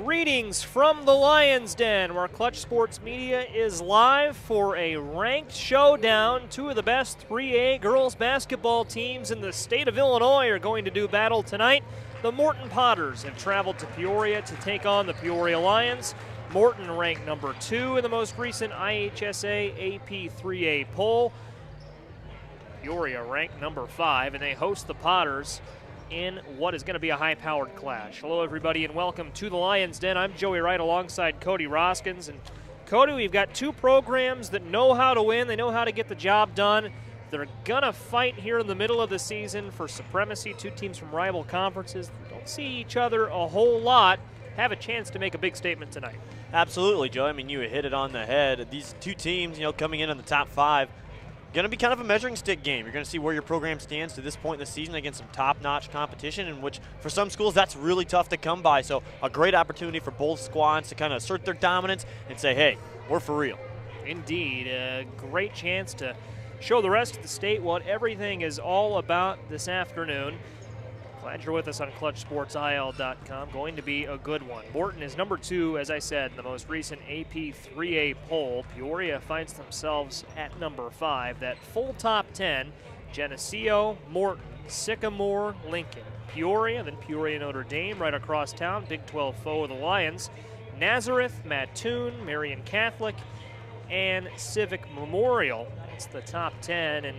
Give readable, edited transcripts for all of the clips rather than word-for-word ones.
Greetings from the Lions Den, where Clutch Sports Media is live for a ranked showdown. Two of the best 3A girls basketball teams in the state of Illinois are going to do battle tonight. The Morton Potters have traveled to Peoria to take on the Peoria Lions. Morton ranked number 2 in the most recent IHSA AP 3A poll. Peoria ranked number 5, and they host the Potters in what is going to be a high-powered clash. Hello, everybody, and welcome to the Lions Den. I'm Joey Wright alongside Cody Roskins. And Cody, we've got two programs that know how to win. They know how to get the job done. They're going to fight here in the middle of the season for supremacy. Two teams from rival conferences don't see each other a whole lot, have a chance to make a big statement tonight. Absolutely, Joe. I mean, you hit it on the head. These two teams, coming in the top 5, going to be kind of a measuring stick game. You're going to see where your program stands to this point in the season against some top-notch competition, in which for some schools that's really tough to come by. So a great opportunity for both squads to kind of assert their dominance and say, hey, we're for real. Indeed, a great chance to show the rest of the state what everything is all about this afternoon. Glad you're with us on ClutchSportsIL.com. Going to be a good one. Morton is number 2, as I said, in the most recent AP 3A poll. Peoria finds themselves at number 5. That full top 10, Geneseo, Morton, Sycamore, Lincoln, Peoria, then Peoria Notre Dame right across town, Big 12 foe of the Lions, Nazareth, Mattoon, Marian Catholic, and Civic Memorial. That's the top 10, and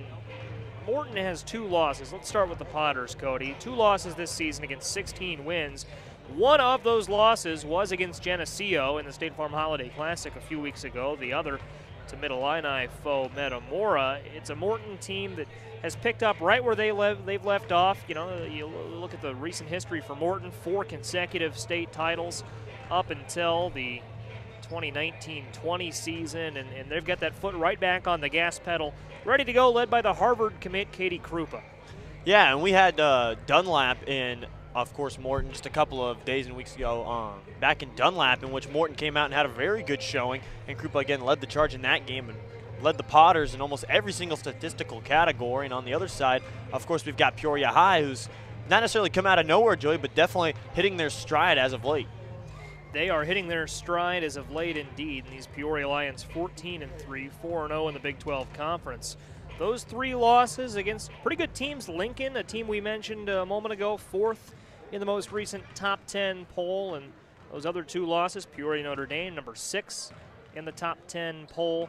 Morton has 2 losses. Let's start with the Potters, Cody. 2 losses this season against 16 wins. One of those losses was against Geneseo in the State Farm Holiday Classic a few weeks ago. The other to Mid-Illini foe Metamora. It's a Morton team that has picked up right where they've left off. You look at the recent history for Morton, 4 consecutive state titles up until the 2019-20 season, and they've got that foot right back on the gas pedal, ready to go, led by the Harvard commit Katie Krupa. Yeah, and we had Dunlap in, of course, Morton just a couple of days and weeks ago back in Dunlap, in which Morton came out and had a very good showing, and Krupa again led the charge in that game and led the Potters in almost every single statistical category. And on the other side, of course, we've got Peoria High, who's not necessarily come out of nowhere, Joey, but definitely hitting their stride as of late. They are hitting their stride as of late indeed. And these Peoria Lions 14-3, 4-0 in the Big 12 Conference. Those 3 losses against pretty good teams. Lincoln, a team we mentioned a moment ago, 4th in the most recent top 10 poll. And those other 2 losses, Peoria Notre Dame, number 6 in the top 10 poll.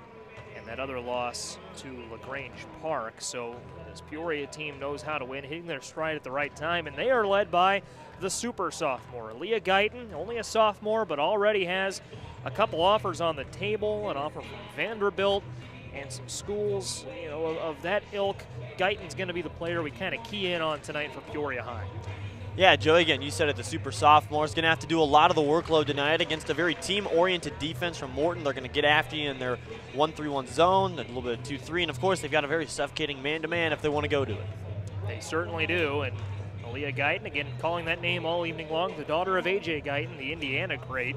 And that other loss to LaGrange Park. So this Peoria team knows how to win, hitting their stride at the right time. And they are led by the super sophomore, Aalyiah Guyton, only a sophomore, but already has a couple offers on the table, an offer from Vanderbilt and some schools of that ilk. Guyton's going to be the player we kind of key in on tonight for Peoria High. Yeah, Joey, again, you said it, the super sophomore is going to have to do a lot of the workload tonight against a very team-oriented defense from Morton. They're going to get after you in their 1-3-1 zone, a little bit of 2-3, and of course they've got a very suffocating man-to-man if they want to go to it. They certainly do, and Aalyiah Guyton, again, calling that name all evening long, the daughter of A.J. Guyton, the Indiana great.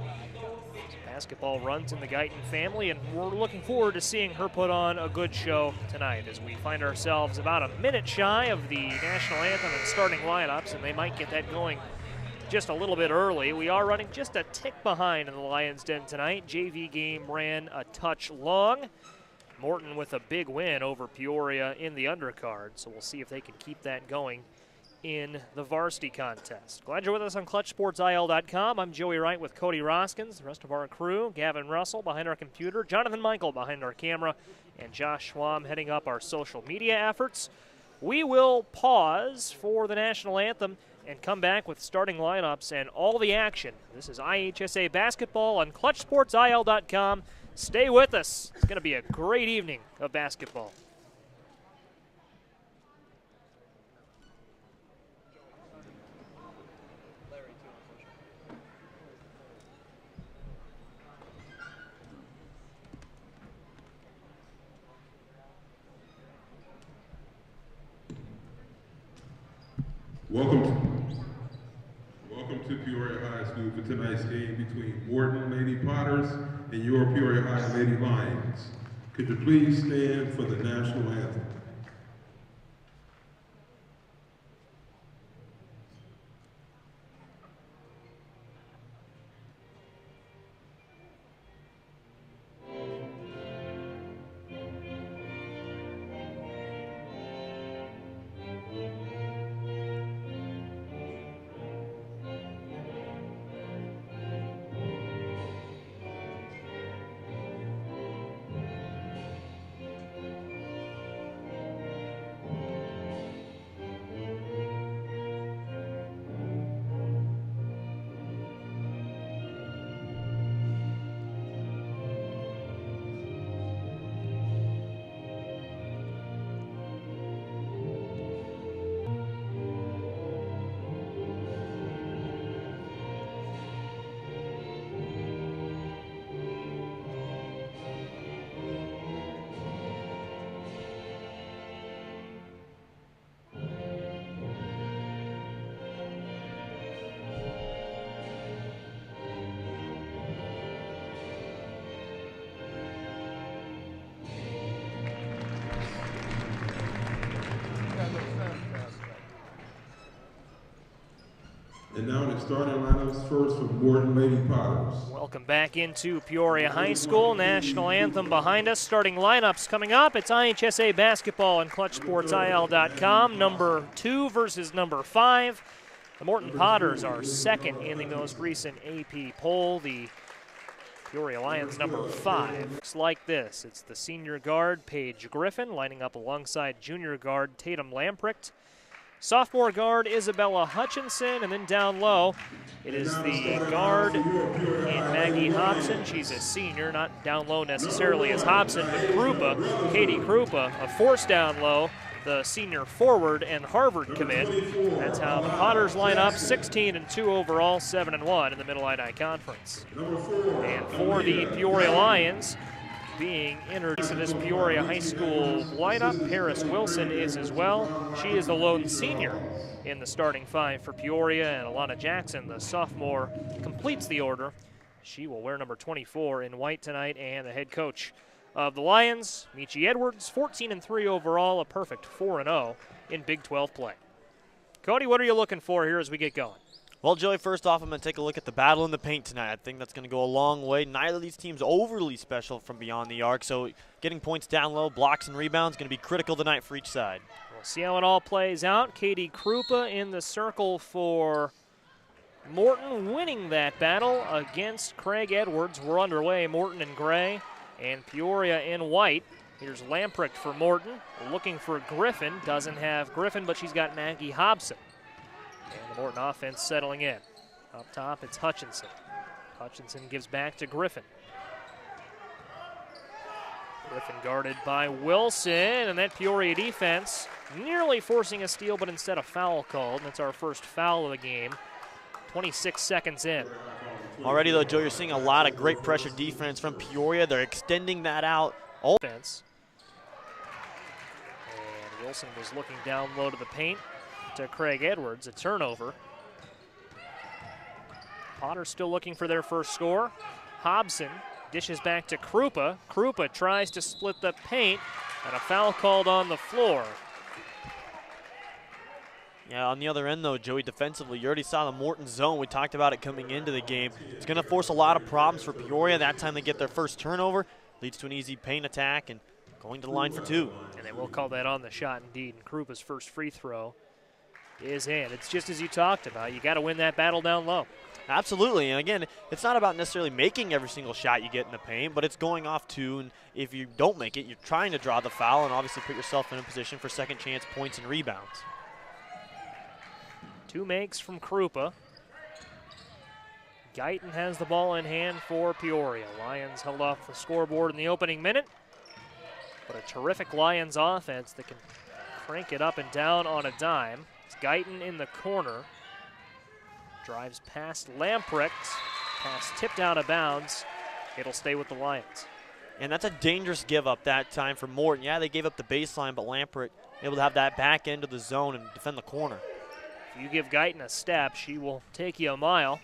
Basketball runs in the Guyton family, and we're looking forward to seeing her put on a good show tonight as we find ourselves about a minute shy of the national anthem and starting lineups, and they might get that going just a little bit early. We are running just a tick behind in the Lions Den tonight. JV game ran a touch long. Morton with a big win over Peoria in the undercard, so we'll see if they can keep that going in the varsity contest. Glad you're with us on ClutchSportsIL.com. I'm Joey Wright with Cody Roskins, the rest of our crew, Gavin Russell behind our computer, Jonathan Michael behind our camera, and Josh Schwam heading up our social media efforts. We will pause for the national anthem and come back with starting lineups and all the action. This is IHSA basketball on ClutchSportsIL.com. Stay with us. It's going to be a great evening of basketball. Welcome to Peoria High School for tonight's game between Morton Lady Potters and your Peoria High Lady Lions. Could you please stand for the national anthem? And now the starting lineups first for Morton Lady Potters. Welcome back into Peoria High School. National anthem behind us. Starting lineups coming up. It's IHSA basketball on ClutchSportsIL.com. Number 2 versus number 5. The Morton Potters are second in the most recent AP poll. The Peoria Lions number 5. Looks like this. It's the senior guard, Paige Griffin, lining up alongside junior guard, Tatum Lamprecht. Sophomore guard, Isabella Hutchinson, and then down low, it is the guard in Maggie Hobson. She's a senior, not down low necessarily as Hobson, but Krupa, Katie Krupa, a force down low, the senior forward and Harvard commit. That's how the Potters line up, 16-2 overall, 7-1 in the Mid-Illini Conference. And for the Peoria Lions, being introduced to this Peoria High School lineup, Paris Wilson is as well. She is the lone senior in the starting 5 for Peoria, and Alana Jackson, the sophomore, completes the order. She will wear number 24 in white tonight, and the head coach of the Lions, Michi Edwards, 14-3 overall, a perfect 4-0 in Big 12 play. Cody, what are you looking for here as we get going? Well, Joey, first off, I'm going to take a look at the battle in the paint tonight. I think that's going to go a long way. Neither of these teams overly special from beyond the arc, so getting points down low, blocks and rebounds, going to be critical tonight for each side. We'll see how it all plays out. Katie Krupa in the circle for Morton, winning that battle against Craig Edwards. We're underway, Morton in gray and Peoria in white. Here's Lamprecht for Morton, looking for Griffin. Doesn't have Griffin, but she's got Maggie Hobson. And the Morton offense settling in. Up top, it's Hutchinson. Hutchinson gives back to Griffin. Griffin guarded by Wilson, and that Peoria defense nearly forcing a steal, but instead a foul called. That's our first foul of the game. 26 seconds in. Already, though, Joe, you're seeing a lot of great pressure defense from Peoria. They're extending that out. Offense. And Wilson was looking down low to the paint to Craig Edwards, a turnover. Potter still looking for their first score. Hobson dishes back to Krupa. Krupa tries to split the paint, and a foul called on the floor. Yeah, on the other end, though, Joey, defensively, you already saw the Morton zone. We talked about it coming into the game. It's going to force a lot of problems for Peoria. That time they get their first turnover, leads to an easy paint attack, and going to the line for 2. And they will call that on the shot indeed. And Krupa's first free throw is in. It's just as you talked about. You got to win that battle down low. Absolutely, and again, it's not about necessarily making every single shot you get in the paint, but it's going off 2, and if you don't make it, you're trying to draw the foul and obviously put yourself in a position for second chance points and rebounds. 2 makes from Krupa. Guyton has the ball in hand for Peoria. Lions held off the scoreboard in the opening minute, but a terrific Lions offense that can crank it up and down on a dime. It's Guyton in the corner. Drives past Lamprecht. Pass tipped out of bounds. It'll stay with the Lions. And that's a dangerous give up that time for Morton. Yeah, they gave up the baseline, but Lamprecht able to have that back end of the zone and defend the corner. If you give Guyton a step, she will take you a mile.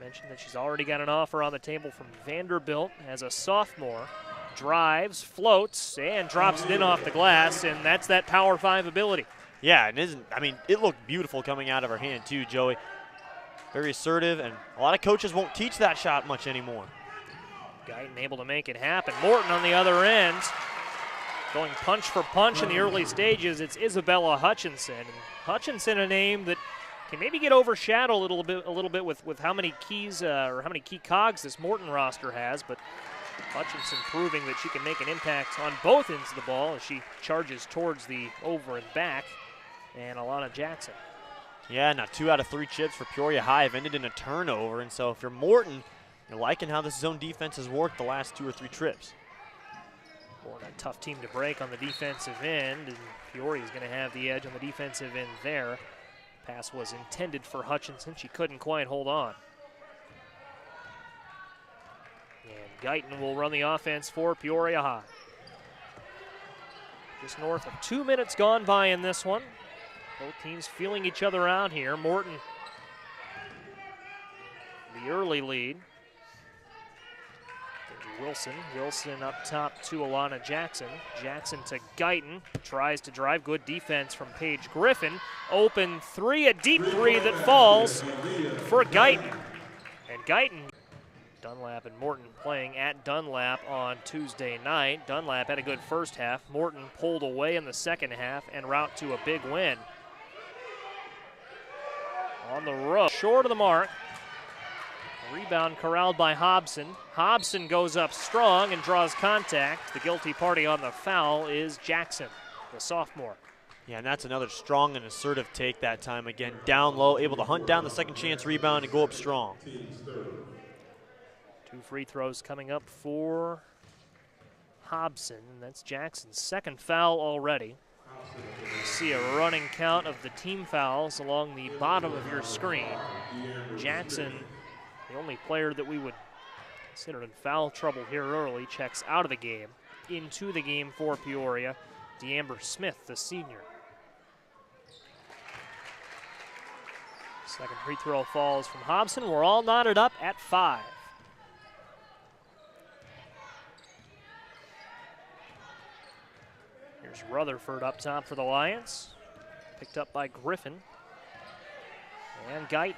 Mentioned that she's already got an offer on the table from Vanderbilt as a sophomore. Drives, floats, and drops it in off the glass, and that's that Power 5 ability. Yeah, and it looked beautiful coming out of her hand too, Joey. Very assertive, and a lot of coaches won't teach that shot much anymore. Guyton able to make it happen. Morton on the other end, going punch for punch in the early stages. It's Isabella Hutchinson. And Hutchinson, a name that can maybe get overshadowed a little bit with how many keys or how many key cogs this Morton roster has, but Hutchinson proving that she can make an impact on both ends of the ball as she charges towards the over and back. And Alana Jackson. Yeah, now 2 out of 3 chips for Peoria High have ended in a turnover, and so if you're Morton, you're liking how this zone defense has worked the last 2 or 3 trips. Morton, a tough team to break on the defensive end, and Peoria's going to have the edge on the defensive end there. Pass was intended for Hutchinson. She couldn't quite hold on. And Guyton will run the offense for Peoria High. Just north of 2 minutes gone by in this one. Both teams feeling each other out here. Morton, the early lead. Wilson up top to Alana Jackson. Jackson to Guyton. Tries to drive. Good defense from Paige Griffin. Open three, a deep three that falls for Guyton. And Guyton, Dunlap and Morton playing at Dunlap on Tuesday night. Dunlap had a good first half. Morton pulled away in the second half en route to a big win. On the road, short of the mark. Rebound corralled by Hobson. Hobson goes up strong and draws contact. The guilty party on the foul is Jackson, the sophomore. Yeah, and that's another strong and assertive take that time. Again, down low, able to hunt down the second chance rebound and go up strong. 2 free throws coming up for Hobson. That's Jackson's second foul already. You see a running count of the team fouls along the bottom of your screen. Jackson, the only player that we would consider in foul trouble here early, checks out of the game. Into the game for Peoria, DeAmber Smith, the senior. Second free throw falls from Hobson. We're all knotted up at 5. Here's Rutherford up top for the Lions. Picked up by Griffin and Guyton.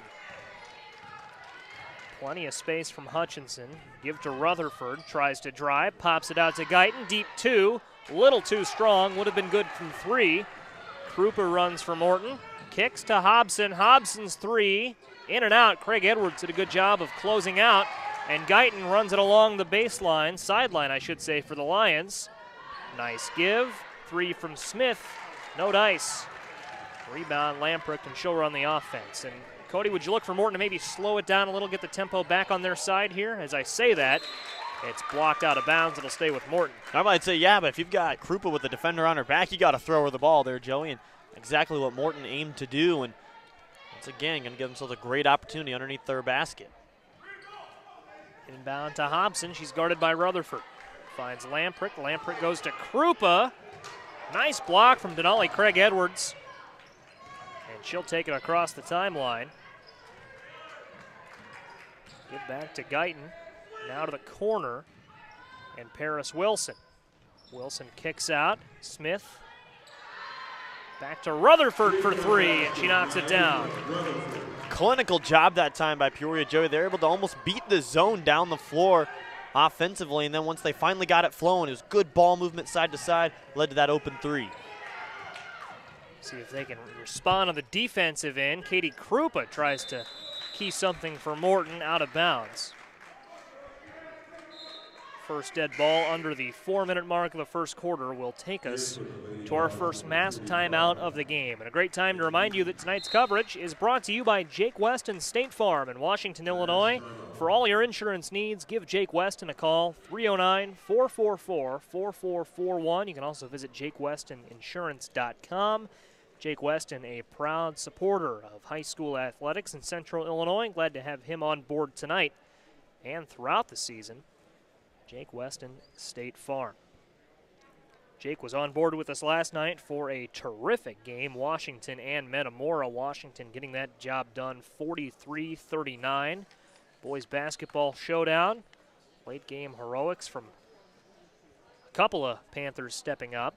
Plenty of space from Hutchinson. Give to Rutherford. Tries to drive. Pops it out to Guyton. Deep 2. Little too strong. Would have been good from 3. Krupa runs for Morton. Kicks to Hobson. Hobson's 3. In and out. Craig Edwards did a good job of closing out. And Guyton runs it along the baseline. Sideline, I should say, for the Lions. Nice give. 3 from Smith. No dice. Rebound Lamprecht, and she'll run the offense. And Cody, would you look for Morton to maybe slow it down a little, get the tempo back on their side here? As I say that, it's blocked out of bounds. It'll stay with Morton. I might say, yeah, but if you've got Krupa with the defender on her back, you got to throw her the ball there, Joey, and exactly what Morton aimed to do. And once again, going to give themselves a great opportunity underneath their basket. Inbound to Hobson. She's guarded by Rutherford. Finds Lamprecht. Lamprecht goes to Krupa. Nice block from Denali Craig Edwards. And she'll take it across the timeline. Give back to Guyton. Now to the corner. And Paris Wilson. Wilson kicks out. Smith. Back to Rutherford for 3, and she knocks it down. Clinical job that time by Peoria, Joey. They're able to almost beat the zone down the floor offensively, and then once they finally got it flowing, it was good ball movement side to side, led to that open 3. See if they can respond on the defensive end. Katie Krupa tries to key something for Morton out of bounds. First dead ball under the 4-minute mark of the first quarter will take us to our first mass timeout of the game. And a great time to remind you that tonight's coverage is brought to you by Jake Weston State Farm in Washington, Illinois. For all your insurance needs, give Jake Weston a call, 309-444-4441. You can also visit JakeWestonInsurance.com. Jake Weston, a proud supporter of high school athletics in Central Illinois. Glad to have him on board tonight and throughout the season. Jake Weston State Farm. Jake was on board with us last night for a terrific game, Washington and Metamora. Washington getting that job done 43-39. Boys basketball showdown. Late game heroics from a couple of Panthers stepping up.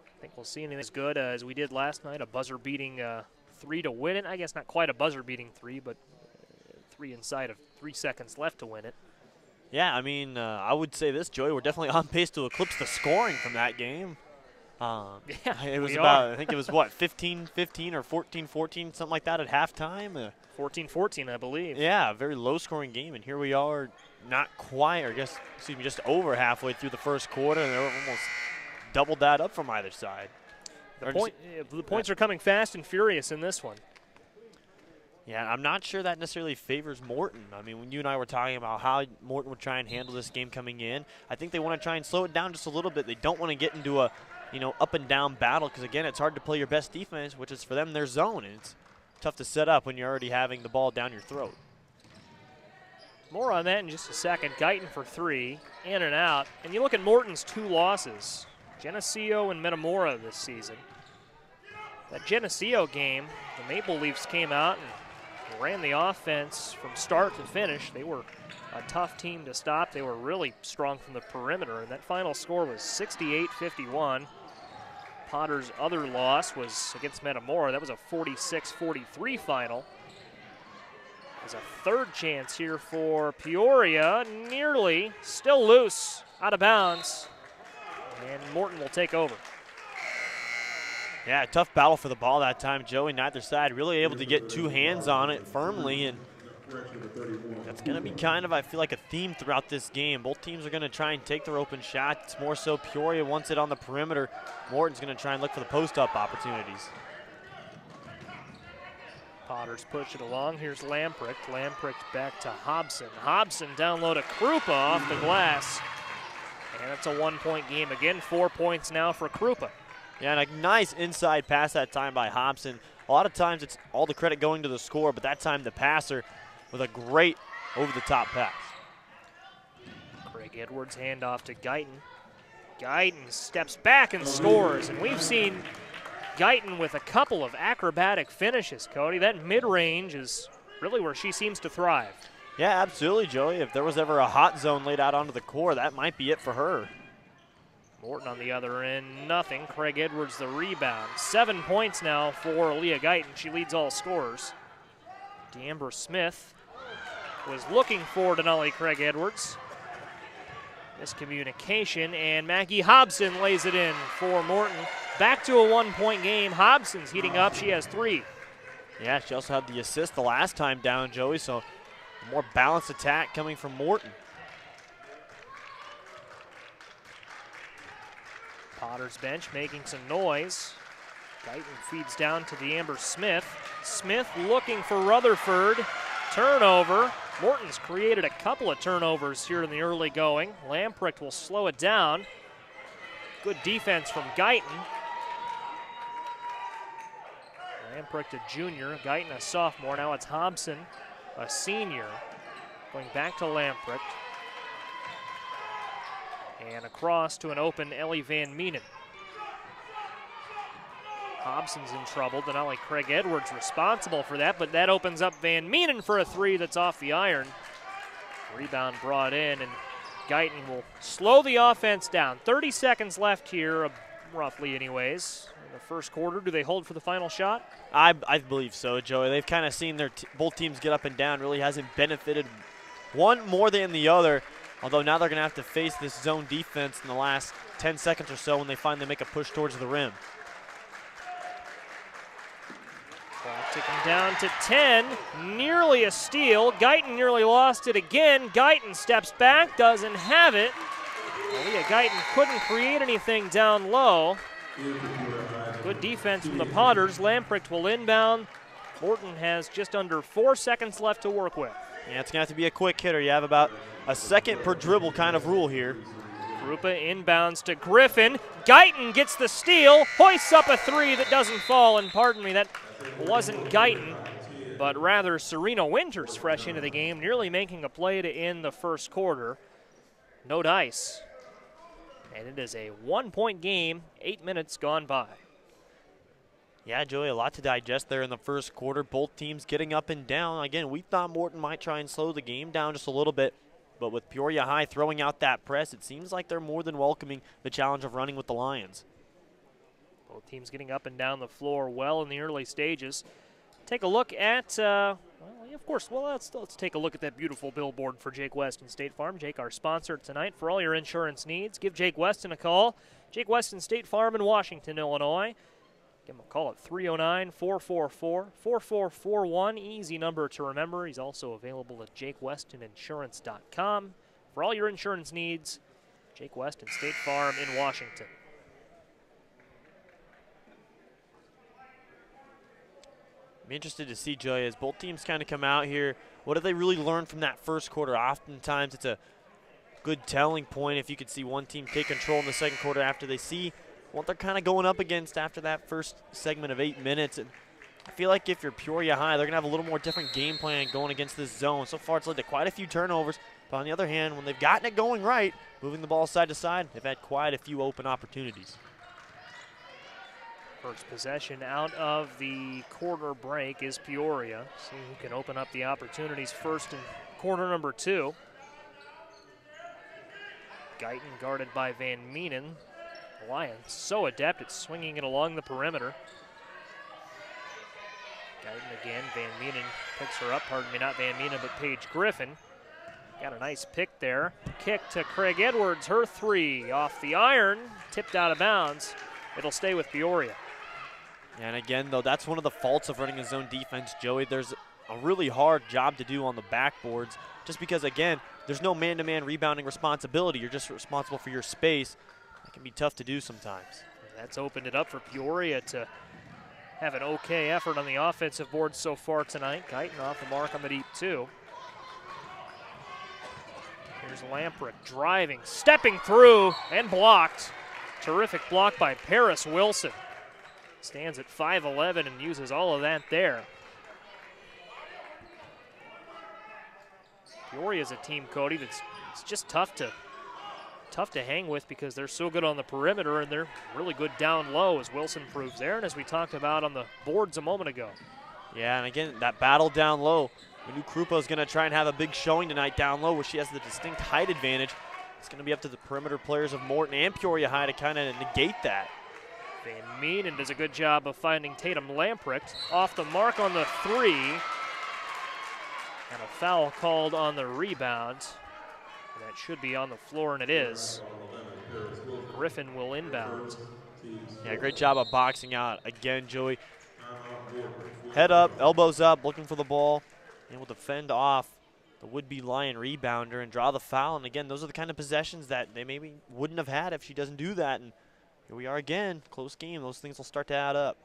I think we'll see anything as good as we did last night, a buzzer-beating 3 to win it. I guess not quite a buzzer-beating 3, but 3 inside of 3 seconds left to win it. Yeah, I mean, I would say this, Joey, we're definitely on pace to eclipse the scoring from that game. Yeah, it was about, I think it was, what, 15-15 or 14-14, something like that at halftime? 14-14, I believe. Yeah, a very low-scoring game, and here we are not quite, or just over halfway through the first quarter, and they're almost doubled that up from either side. The points are coming fast and furious in this one. Yeah, I'm not sure that necessarily favors Morton. I mean, when you and I were talking about how Morton would try and handle this game coming in, I think they want to try and slow it down just a little bit. They don't want to get into a, up and down battle because, again, it's hard to play your best defense, which is for them their zone, and it's tough to set up when you're already having the ball down your throat. More on that in just a second. Guyton for 3, in and out. And you look at Morton's 2 losses, Geneseo and Metamora this season. That Geneseo game, the Maple Leafs came out and ran the offense from start to finish. They were a tough team to stop. They were really strong from the perimeter, and that final score was 68-51. Potter's other loss was against Metamora. That was a 46-43 final. There's a third chance here for Peoria, nearly, still loose, out of bounds, and Morton will take over. Yeah, tough battle for the ball that time, Joey. Neither side really able to get two hands on it firmly, and that's going to be kind of, I feel like, a theme throughout this game. Both teams are going to try and take their open shot. It's more so Peoria wants it on the perimeter. Morton's going to try and look for the post-up opportunities. Potters push it along. Here's Lamprecht. Lamprecht back to Hobson. Hobson down low to Krupa off the glass. And it's a one-point game again. 4 points now for Krupa. Yeah, and a nice inside pass that time by Hobson. A lot of times it's all the credit going to the scorer, but that time the passer with a great over-the-top pass. Craig Edwards handoff to Guyton. Guyton steps back and scores, and we've seen Guyton with a couple of acrobatic finishes, Cody. That mid-range is really where she seems to thrive. Yeah, absolutely, Joey. If there was ever a hot zone laid out onto the core, that might be it for her. Morton on the other end, nothing. Craig Edwards the rebound. 7 points now for Aalyiah Guyton. She leads all scorers. D'Amber Smith was looking for Denali Craig Edwards. Miscommunication, and Maggie Hobson lays it in for Morton. Back to a 1-point game. Hobson's heating up. She has 3. Yeah, she also had the assist the last time down, Joey, so a more balanced attack coming from Morton. Potter's bench making some noise. Guyton feeds down to D'Amber Smith. Smith looking for Rutherford. Turnover. Morton's created a couple of turnovers here in the early going. Lamprecht will slow it down. Good defense from Guyton. Lamprecht a junior, Guyton a sophomore. Now it's Hobson, a senior. Going back to Lamprecht. And across to an open Ellie Van Meenen. Hobson's in trouble. Denali Craig Edwards responsible for that, but that opens up Van Meenen for a 3 that's off the iron. Rebound brought in, and Guyton will slow the offense down. 30 seconds left here, roughly anyways. In the first quarter, do they hold for the final shot? I believe so, Joey. They've kind of seen their both teams get up and down. Really hasn't benefited one more than the other. Although now they're going to have to face this zone defense in the last 10 seconds or so when they finally make a push towards the rim. Clock ticking down to 10. Nearly a steal. Guyton nearly lost it again. Guyton steps back, doesn't have it. Aalyiah Guyton couldn't create anything down low. Good defense from the Potters. Lamprecht will inbound. Morton has just under 4 seconds left to work with. Yeah, it's going to have to be a quick hitter. You have about a second per dribble kind of rule here. Krupa inbounds to Griffin. Guyton gets the steal, hoists up a 3 that doesn't fall, and pardon me, that wasn't Guyton, but rather Serena Winters fresh into the game, nearly making a play to end the first quarter. No dice. And it is a 1-point game, 8 minutes gone by. Yeah, Joey, a lot to digest there in the first quarter. Both teams getting up and down. Again, we thought Morton might try and slow the game down just a little bit, but with Peoria High throwing out that press, it seems like they're more than welcoming the challenge of running with the Lions. Both teams getting up and down the floor well in the early stages. Take a look at, let's take a look at that beautiful billboard for Jake Weston State Farm. Jake, our sponsor tonight. For all your insurance needs, give Jake Weston a call. Jake Weston State Farm in Washington, Illinois. Give him a call at 309-444-4441. Easy number to remember. He's also available at JakeWestonInsurance.com. For all your insurance needs, Jake Weston State Farm in Washington. I'm interested to see, Joey, as both teams kind of come out here. What did they really learn from that first quarter? Oftentimes it's a good telling point if you could see one team take control in the second quarter after they see what they're kind of going up against after that first segment of 8 minutes. And I feel like if you're Peoria High, they're going to have a little more different game plan going against this zone. So far, it's led to quite a few turnovers. But on the other hand, when they've gotten it going right, moving the ball side to side, they've had quite a few open opportunities. First possession out of the quarter break is Peoria. See who can open up the opportunities first in quarter number 2. Guyton guarded by Van Meenen. The Lions so adept at swinging it along the perimeter. Guyton again, Van Meenen picks her up, pardon me, not Van Meenen, but Paige Griffin. Got a nice pick there. Kick to Craig Edwards, her 3 off the iron, tipped out of bounds. It'll stay with Peoria. And again, though, that's one of the faults of running a zone defense, Joey. There's a really hard job to do on the backboards just because, again, there's no man-to-man rebounding responsibility. You're just responsible for your space. It can be tough to do sometimes. That's opened it up for Peoria to have an okay effort on the offensive board so far tonight. Guyton off the mark on the deep 2. Here's Lamprecht driving, stepping through, and blocked. Terrific block by Paris Wilson. Stands at 5'11" and uses all of that there. Peoria's a team, Cody, that's it's just tough to hang with because they're so good on the perimeter and they're really good down low, as Wilson proves there, and as we talked about on the boards a moment ago. Yeah, and again, that battle down low. We knew Krupa is going to try and have a big showing tonight down low where she has the distinct height advantage. It's going to be up to the perimeter players of Morton and Peoria High to kind of negate that. Van Meenen does a good job of finding Tatum Lamprecht off the mark on the 3. And a foul called on the rebound. And that should be on the floor, and it is. Griffin will inbound. Yeah, great job of boxing out. Again, Joey, head up, elbows up, looking for the ball, and will defend off the would-be Lion rebounder and draw the foul. And again, those are the kind of possessions that they maybe wouldn't have had if she doesn't do that. And here we are again, close game. Those things will start to add up.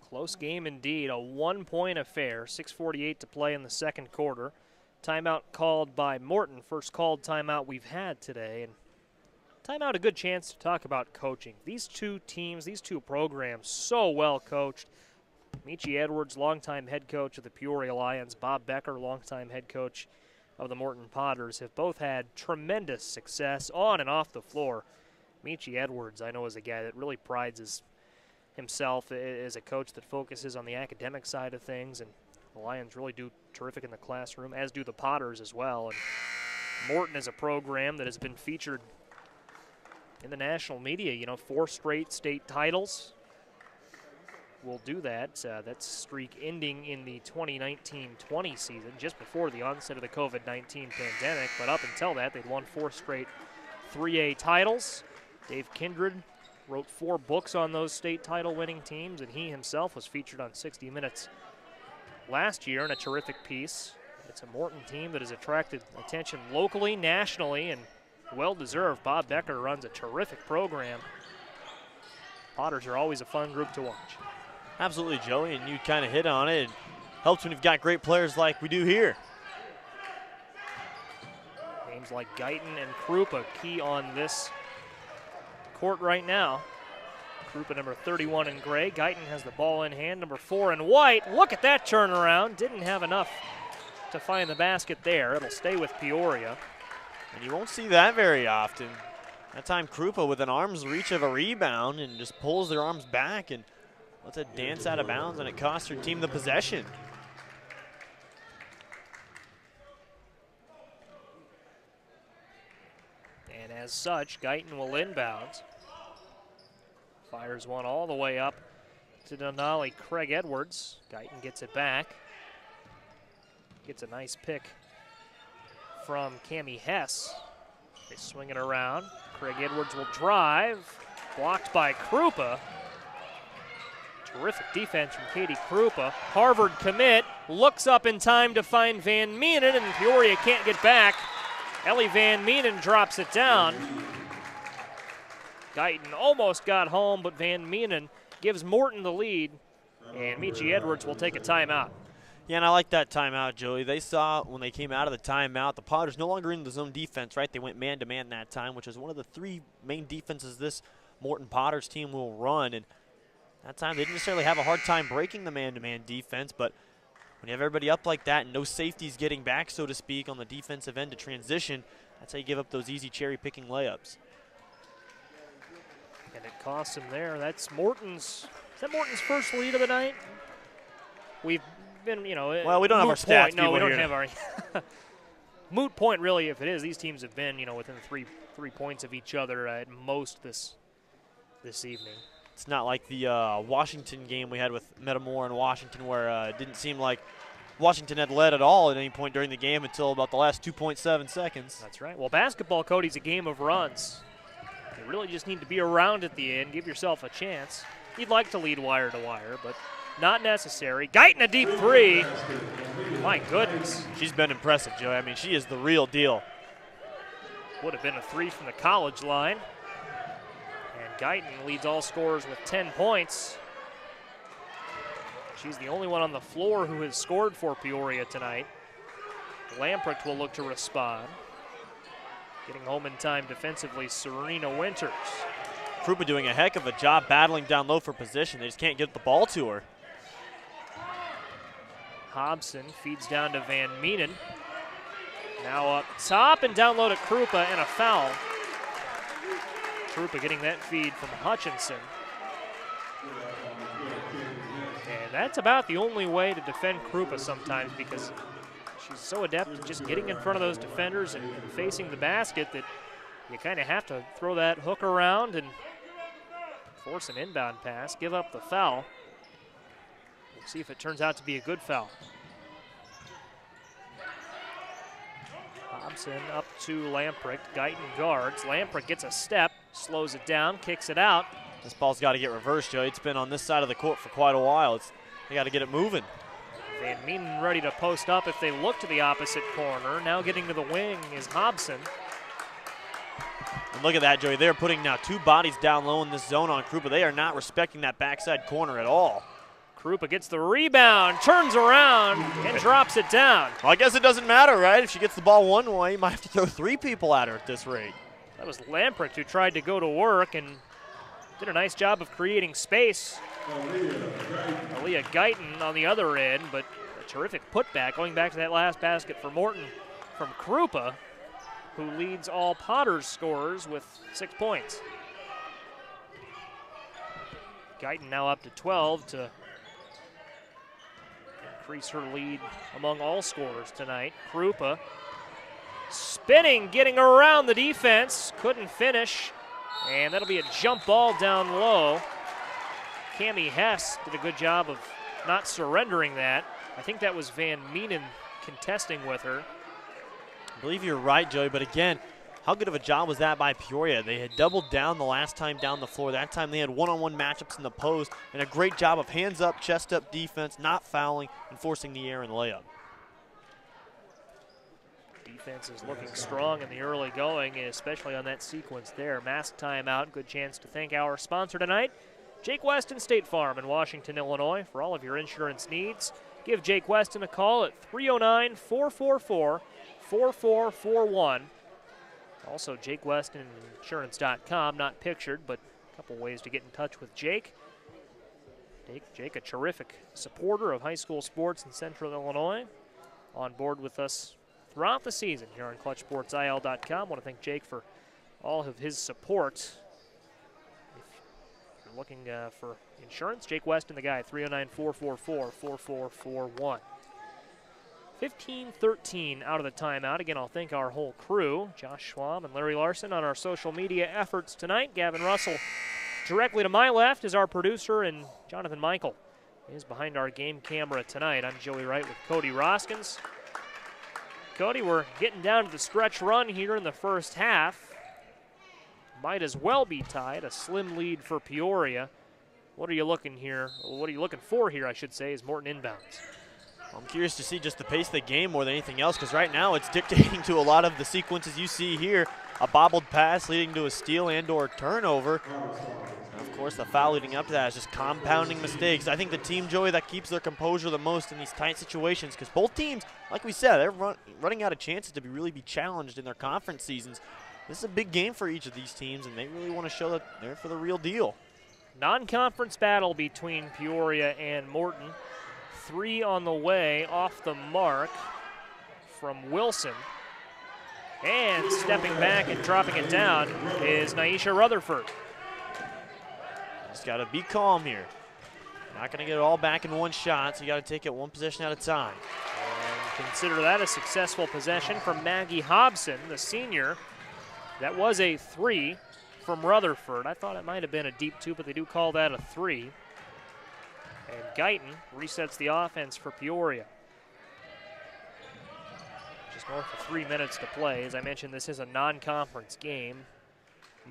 Close game indeed, a 1-point affair, 6:48 to play in the second quarter. Timeout called by Morton, first called timeout we've had today. And timeout, a good chance to talk about coaching. These two teams, these two programs, so well coached. Michi Edwards, longtime head coach of the Peoria Lions, Bob Becker, longtime head coach of the Morton Potters, have both had tremendous success on and off the floor. Michi Edwards, I know, is a guy that really prides himself as a coach that focuses on the academic side of things, and the Lions really do terrific in the classroom, as do the Potters as well. And Morton is a program that has been featured in the national media, 4 straight state titles. Will do that. That streak ending in the 2019-20 season, just before the onset of the COVID-19 pandemic. But up until that, they'd won 4 straight 3A titles. Dave Kindred wrote 4 books on those state title-winning teams, and he himself was featured on 60 Minutes last year in a terrific piece. It's a Morton team that has attracted attention locally, nationally, and well-deserved. Bob Becker runs a terrific program. Potters are always a fun group to watch. Absolutely, Joey, and you kind of hit on it. It helps when you've got great players like we do here. Names like Guyton and Krupa key on this court right now. Krupa number 31 in gray. Guyton has the ball in hand, number 4 in white. Look at that turnaround. Didn't have enough to find the basket there. It'll stay with Peoria. And you won't see that very often. That time Krupa with an arm's reach of a rebound and just pulls their arms back and lets it dance out of bounds, and it costs her team the possession. And as such, Guyton will inbound. Fires one all the way up to Denali Craig Edwards. Guyton gets it back. Gets a nice pick from Cammie Hess. They swing it around. Craig Edwards will drive. Blocked by Krupa. Terrific defense from Katie Krupa. Harvard commit, looks up in time to find Van Meenen, and Peoria can't get back. Ellie Van Meenen drops it down. Guyton almost got home, but Van Meenen gives Morton the lead, and Michi Edwards will take a timeout. Yeah, and I like that timeout, Joey. They saw when they came out of the timeout, the Potters no longer in the zone defense, right? They went man-to-man that time, which is one of the 3 main defenses this Morton Potters team will run, and that time they didn't necessarily have a hard time breaking the man-to-man defense, but when you have everybody up like that and no safeties getting back, so to speak, on the defensive end to transition, that's how you give up those easy cherry-picking layups. And it costs him there. That's Morton's. Is that Morton's first lead of the night? We've been, well, we don't have our stats. No, we don't have our moot point, really, if it is. These teams have been, within three points of each other at most this evening. It's not like the Washington game we had with Metamora and Washington, where it didn't seem like Washington had led at all at any point during the game until about the last 2.7 seconds. That's right. Well, basketball, Cody's a game of runs. You really just need to be around at the end, give yourself a chance. You'd like to lead wire to wire, but not necessary. Guyton a deep three. My goodness. She's been impressive, Joey. I mean, she is the real deal. Would have been a three from the college line. And Guyton leads all scorers with 10 points. She's the only one on the floor who has scored for Peoria tonight. Lamprecht will look to respond. Getting home in time defensively, Serena Winters. Krupa doing a heck of a job battling down low for position. They just can't get the ball to her. Hobson feeds down to Van Meenen. Now up top and down low to Krupa, and a foul. Krupa getting that feed from Hutchinson. And that's about the only way to defend Krupa sometimes, because she's so adept at just getting in front of those defenders and facing the basket that you kind of have to throw that hook around and force an inbound pass, give up the foul. We'll see if it turns out to be a good foul. Hobson up to Lamprecht. Guyton guards. Lamprecht gets a step, slows it down, kicks it out. This ball's got to get reversed, Joey. It's been on this side of the court for quite a while. They got to get it moving. Van Meenen ready to post up if they look to the opposite corner. Now getting to the wing is Hobson. And look at that, Joey. They're putting now two bodies down low in this zone on Krupa. They are not respecting that backside corner at all. Krupa gets the rebound, turns around, and drops it down. Well, I guess it doesn't matter, right? If she gets the ball one way, you might have to throw three people at her at this rate. That was Lamprecht who tried to go to work and did a nice job of creating space. Aalyiah Guyton on the other end, but a terrific putback, going back to that last basket for Morton from Krupa, who leads all Potters scorers with 6 points. Guyton now up to 12 to increase her lead among all scorers tonight. Krupa spinning, getting around the defense, couldn't finish, and that'll be a jump ball down low. Cammie Hess did a good job of not surrendering that. I think that was Van Meenen contesting with her. I believe you're right, Joey, but again, how good of a job was that by Peoria? They had doubled down the last time down the floor. That time they had one-on-one matchups in the post, and a great job of hands-up, chest-up defense, not fouling, and forcing the air and layup. Defense is looking strong in the early going, especially on that sequence there. Mask timeout, good chance to thank our sponsor tonight, Jake Weston State Farm in Washington, Illinois. For all of your insurance needs, give Jake Weston a call at 309-444-4441. Also, JakeWestonInsurance.com, not pictured, but a couple ways to get in touch with Jake. Jake, a terrific supporter of high school sports in Central Illinois, on board with us throughout the season here on ClutchSportsIL.com. I want to thank Jake for all of his support. If you're looking for insurance, Jake Weston, the guy, 309-444-4441. 15-13 out of the timeout. Again, I'll thank our whole crew, Josh Schwab and Larry Larson, on our social media efforts tonight. Gavin Russell directly to my left is our producer, and Jonathan Michael is behind our game camera tonight. I'm Joey Wright with Cody Roskins. Cody, we're getting down to the stretch run here in the first half. Might as well be tied, a slim lead for Peoria. What are you looking here? What are you looking for here, I should say, is Morton inbounds? I'm curious to see just the pace of the game more than anything else, because right now it's dictating to a lot of the sequences you see here. A bobbled pass leading to a steal and or turnover. And of course, the foul leading up to that is just compounding mistakes. I think the team, Joey, that keeps their composure the most in these tight situations, because both teams, like we said, they're running out of chances to really be challenged in their conference seasons. This is a big game for each of these teams, and they really want to show that they're for the real deal. Non-conference battle between Peoria and Morton. 3 on the way, off the mark from Wilson. And stepping back and dropping it down is Naisha Rutherford. Just got to be calm here. Not going to get it all back in one shot, so you got to take it one possession at a time. And consider that a successful possession from Maggie Hobson, the senior. That was a 3 from Rutherford. I thought it might have been a deep 2, but they do call that a 3. And Guyton resets the offense for Peoria. Just north of 3 minutes to play. As I mentioned, this is a non-conference game.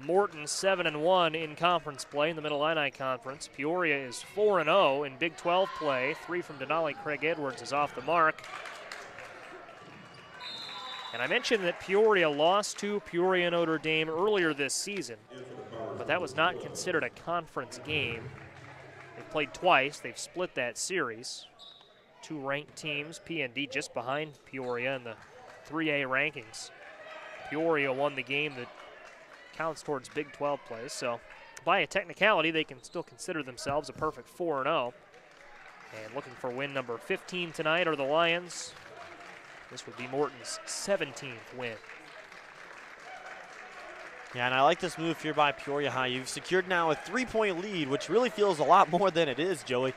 Morton 7-1 in conference play in the Mid-Illini Conference. Peoria is 4-0 in Big 12 play. 3 from Denali. Craig Edwards is off the mark. And I mentioned that Peoria lost to Peoria Notre Dame earlier this season, but that was not considered a conference game. They played twice. They've split that series. 2 ranked teams, P&D just behind Peoria in the 3A rankings. Peoria won the game that counts towards Big 12 play, so by a technicality, they can still consider themselves a perfect 4-0. And looking for win number 15 tonight are the Lions. This would be Morton's 17th win. Yeah, and I like this move here by Peoria High. You've secured now a 3-point lead, which really feels a lot more than it is, Joey.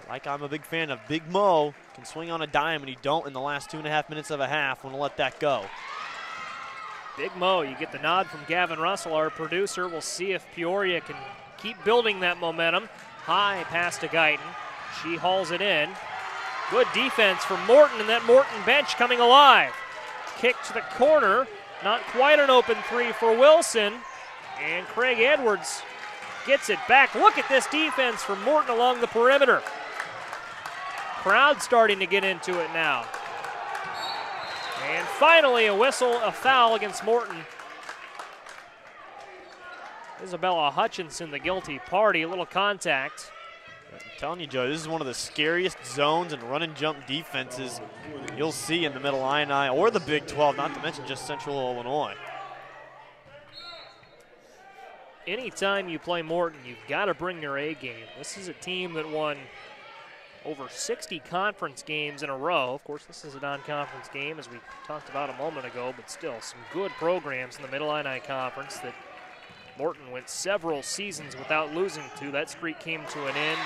Like I'm a big fan of Big Mo, can swing on a dime, and you don't in the last 2.5 minutes of a half. Want to let that go. Big Mo, you get the nod from Gavin Russell, our producer. We'll see if Peoria can keep building that momentum. High pass to Guyton. She hauls it in. Good defense from Morton, and that Morton bench coming alive. Kick to the corner. Not quite an open 3 for Wilson. And Craig Edwards gets it back. Look at this defense from Morton along the perimeter. Crowd starting to get into it now. And finally a whistle, a foul against Morton. Isabella Hutchinson, the guilty party, a little contact. I'm telling you, Joe, this is one of the scariest zones and run and jump defenses you'll see in the Mid-Illini or the Big 12, not to mention just Central Illinois. Anytime you play Morton, you've got to bring your A game. This is a team that won over 60 conference games in a row. Of course, this is a non-conference game, as we talked about a moment ago, but still some good programs in the Mid-Illini Conference that Morton went several seasons without losing to. That streak came to an end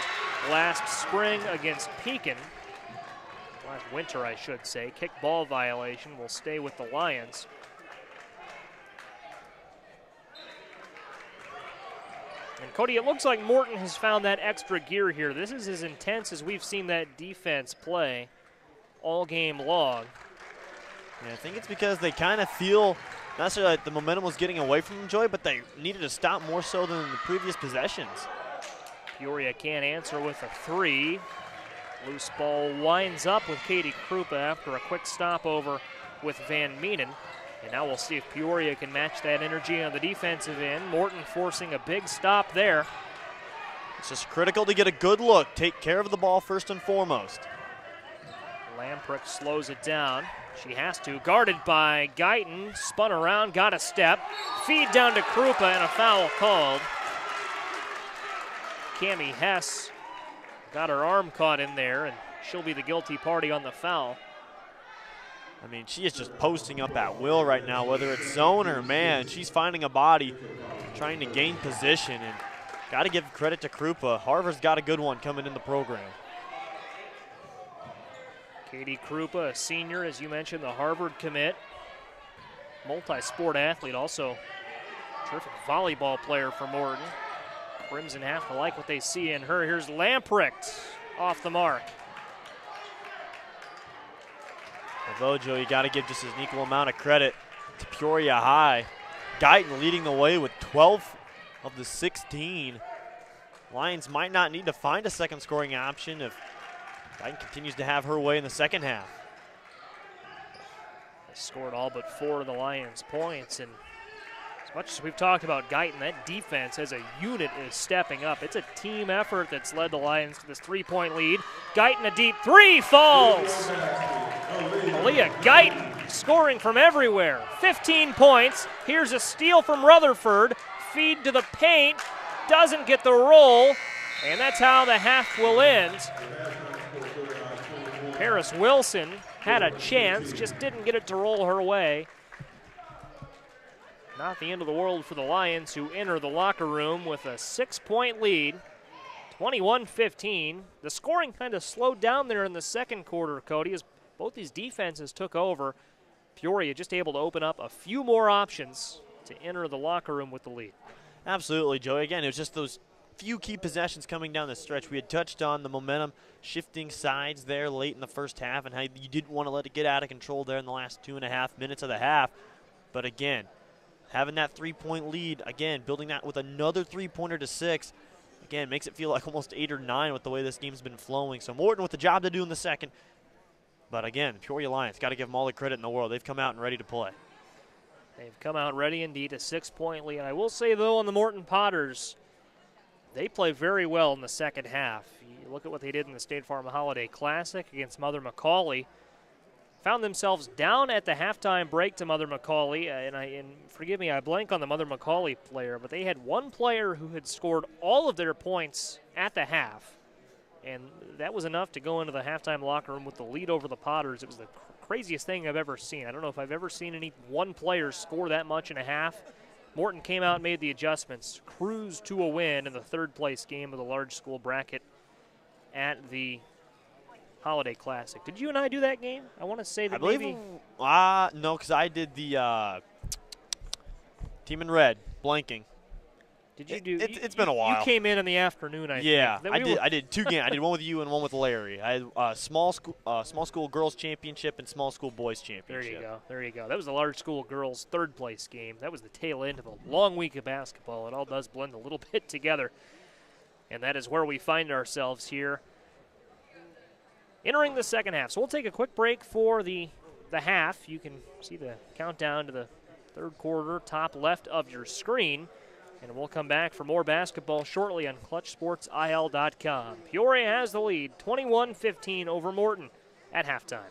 last spring against Pekin. Last winter, I should say. Kick ball violation will stay with the Lions. And Cody, it looks like Morton has found that extra gear here. This is as intense as we've seen that defense play all game long. Yeah, I think it's because they kind of feel not necessarily like the momentum was getting away from them, Joy, but they needed to stop more so than the previous possessions. Peoria can't answer with a 3. Loose ball winds up with Katie Krupa after a quick stopover with Van Meenen. And now we'll see if Peoria can match that energy on the defensive end. Morton forcing a big stop there. It's just critical to get a good look. Take care of the ball first and foremost. Lamprick slows it down. She has to. Guarded by Guyton. Spun around, got a step. Feed down to Krupa and a foul called. Cammie Hess got her arm caught in there, and she'll be the guilty party on the foul. I mean, she is just posting up at will right now, whether it's zone or man. She's finding a body, trying to gain position, and got to give credit to Krupa. Harvard's got a good one coming in the program. Katie Krupa, a senior, as you mentioned, the Harvard commit. Multi-sport athlete, also terrific volleyball player for Morton. Crimson have to like what they see in her. Here's Lamprick off the mark. Although, Joe, you got to give just an equal amount of credit to Peoria High. Guyton leading the way with 12 of the 16. Lions might not need to find a second scoring option if Guyton continues to have her way in the second half. They scored all but 4 of the Lions' points, and as much as we've talked about Guyton, that defense as a unit is stepping up. It's a team effort that's led the Lions to this 3-point lead. Guyton, a deep 3, falls. Aalyiah Guyton scoring from everywhere. 15 points. Here's a steal from Rutherford. Feed to the paint. Doesn't get the roll. And that's how the half will end. Paris Wilson had a chance, just didn't get it to roll her way. not the end of the world for the Lions, who enter the locker room with a 6-point lead, 21-15. The scoring kind of slowed down there in the second quarter, Cody, as both these defenses took over. Peoria just able to open up a few more options to enter the locker room with the lead. Absolutely, Joey. Again, it was just those few key possessions coming down the stretch. We had touched on the momentum shifting sides there late in the first half and how you didn't want to let it get out of control there in the last 2.5 minutes of the half. But again, having that 3-point lead, again, building that with another 3-pointer to 6, again, makes it feel like almost 8 or 9 with the way this game's been flowing. So Morton with the job to do in the second. But again, Peoria Lions, got to give them all the credit in the world. They've come out and ready to play. They've come out ready indeed, a 6-point lead. And I will say, though, on the Morton Potters, they play very well in the second half. You look at what they did in the State Farm Holiday Classic against Mother McCauley. Found themselves down at the halftime break to Mother McCauley, and forgive me, I blank on the Mother McCauley player, but they had one player who had scored all of their points at the half, and that was enough to go into the halftime locker room with the lead over the Potters. It was the craziest thing I've ever seen. I don't know if I've ever seen any one player score that much in a half. Morton came out and made the adjustments, cruised to a win in the third-place game of the large school bracket at the Holiday Classic. Did you and I do that game? I want to say that maybe. No, because I did the team in red, blanking. Did you do? It's been a while. You came in the afternoon, I think. I did 2 games. I did one with you and one with Larry. I had small school girls championship and small school boys championship. There you go. That was the large school girls third-place game. That was the tail end of a long week of basketball. It all does blend a little bit together, and that is where we find ourselves here, entering the second half. So we'll take a quick break for the half. You can see the countdown to the third quarter, top left of your screen. And we'll come back for more basketball shortly on ClutchSportsIL.com. Peoria has the lead, 21-15 over Morton at halftime.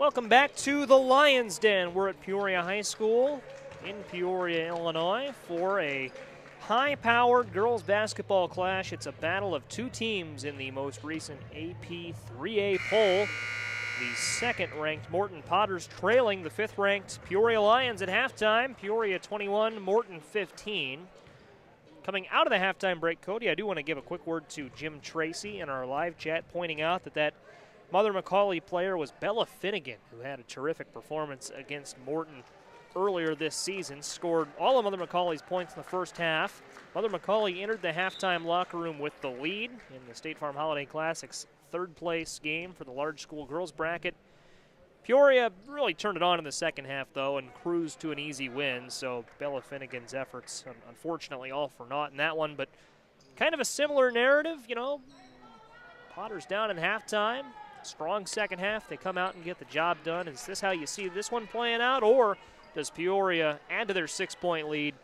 Welcome back to the Lions Den. We're at Peoria High School in Peoria, Illinois for a high-powered girls basketball clash. It's a battle of two teams in the most recent AP 3A poll. The second-ranked Morton Potters trailing the fifth-ranked Peoria Lions at halftime. Peoria 21, Morton 15. Coming out of the halftime break, Cody, I do want to give a quick word to Jim Tracy in our live chat, pointing out that Mother McCauley player was Bella Finnegan, who had a terrific performance against Morton earlier this season. Scored all of Mother McCauley's points in the first half. Mother McCauley entered the halftime locker room with the lead in the State Farm Holiday Classic's third-place game for the large school girls bracket. Peoria really turned it on in the second half, though, and cruised to an easy win. So Bella Finnegan's efforts, unfortunately, all for naught in that one. But kind of a similar narrative, you know. Potters down in halftime. Strong second half. They come out and get the job done. Is this how you see this one playing out, or does Peoria add to their 6-point lead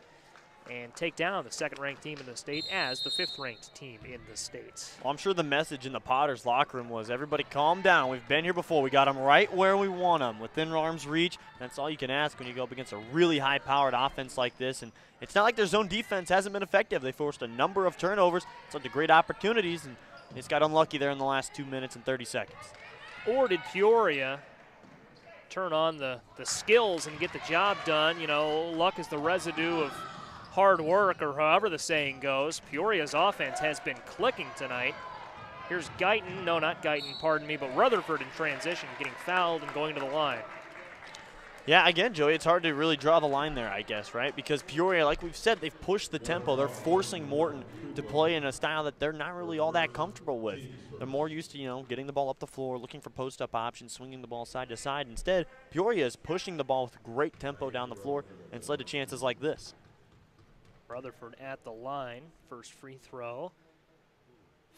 and take down the second-ranked team in the state as the fifth-ranked team in the state? Well, I'm sure the message in the Potters locker room was, everybody calm down. We've been here before. We got them right where we want them, within arm's reach. That's all you can ask when you go up against a really high-powered offense like this. And it's not like their zone defense hasn't been effective. They forced a number of turnovers. It's led to great opportunities, and they just got unlucky there in the last 2 minutes and 30 seconds. Or did Peoria turn on the skills and get the job done? You know, luck is the residue of hard work, or however the saying goes. Peoria's offense has been clicking tonight. Here's Guyton, no, not Guyton, pardon me, but Rutherford in transition, getting fouled and going to the line. Yeah, again, Joey, it's hard to really draw the line there, I guess, right? Because Peoria, like we've said, they've pushed the tempo. They're forcing Morton to play in a style that they're not really all that comfortable with. They're more used to, you know, getting the ball up the floor, looking for post-up options, swinging the ball side to side. Instead, Peoria is pushing the ball with great tempo down the floor, and it's led to chances like this. Rutherford at the line, first free throw.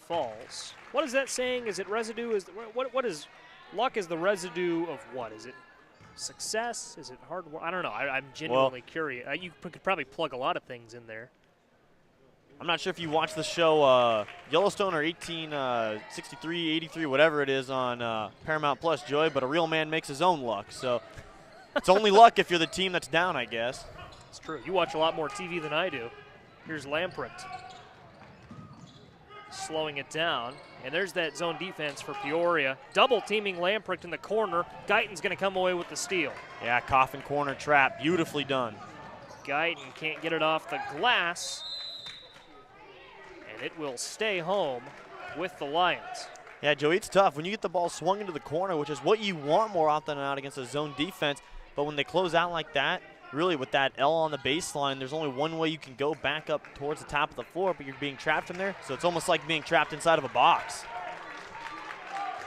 Falls. What is that saying? Is it residue? What is luck is the residue of what? Is it success? Is it hard work? I don't know. I'm genuinely curious. You could probably plug a lot of things in there. I'm not sure if you watch the show Yellowstone or 1863, 83, whatever it is on Paramount Plus, Joey, but a real man makes his own luck. So it's only luck if you're the team that's down, I guess. It's true. You watch a lot more TV than I do. Here's Lamprecht slowing it down. And there's that zone defense for Peoria. Double teaming Lamprecht in the corner. Guyton's going to come away with the steal. Yeah, coffin corner trap. Beautifully done. Guyton can't get it off the glass. And it will stay home with the Lions. Yeah, Joey, it's tough. When you get the ball swung into the corner, which is what you want more often than not against a zone defense, but when they close out like that, really with that L on the baseline, there's only one way you can go back up towards the top of the floor, but you're being trapped in there, so it's almost like being trapped inside of a box.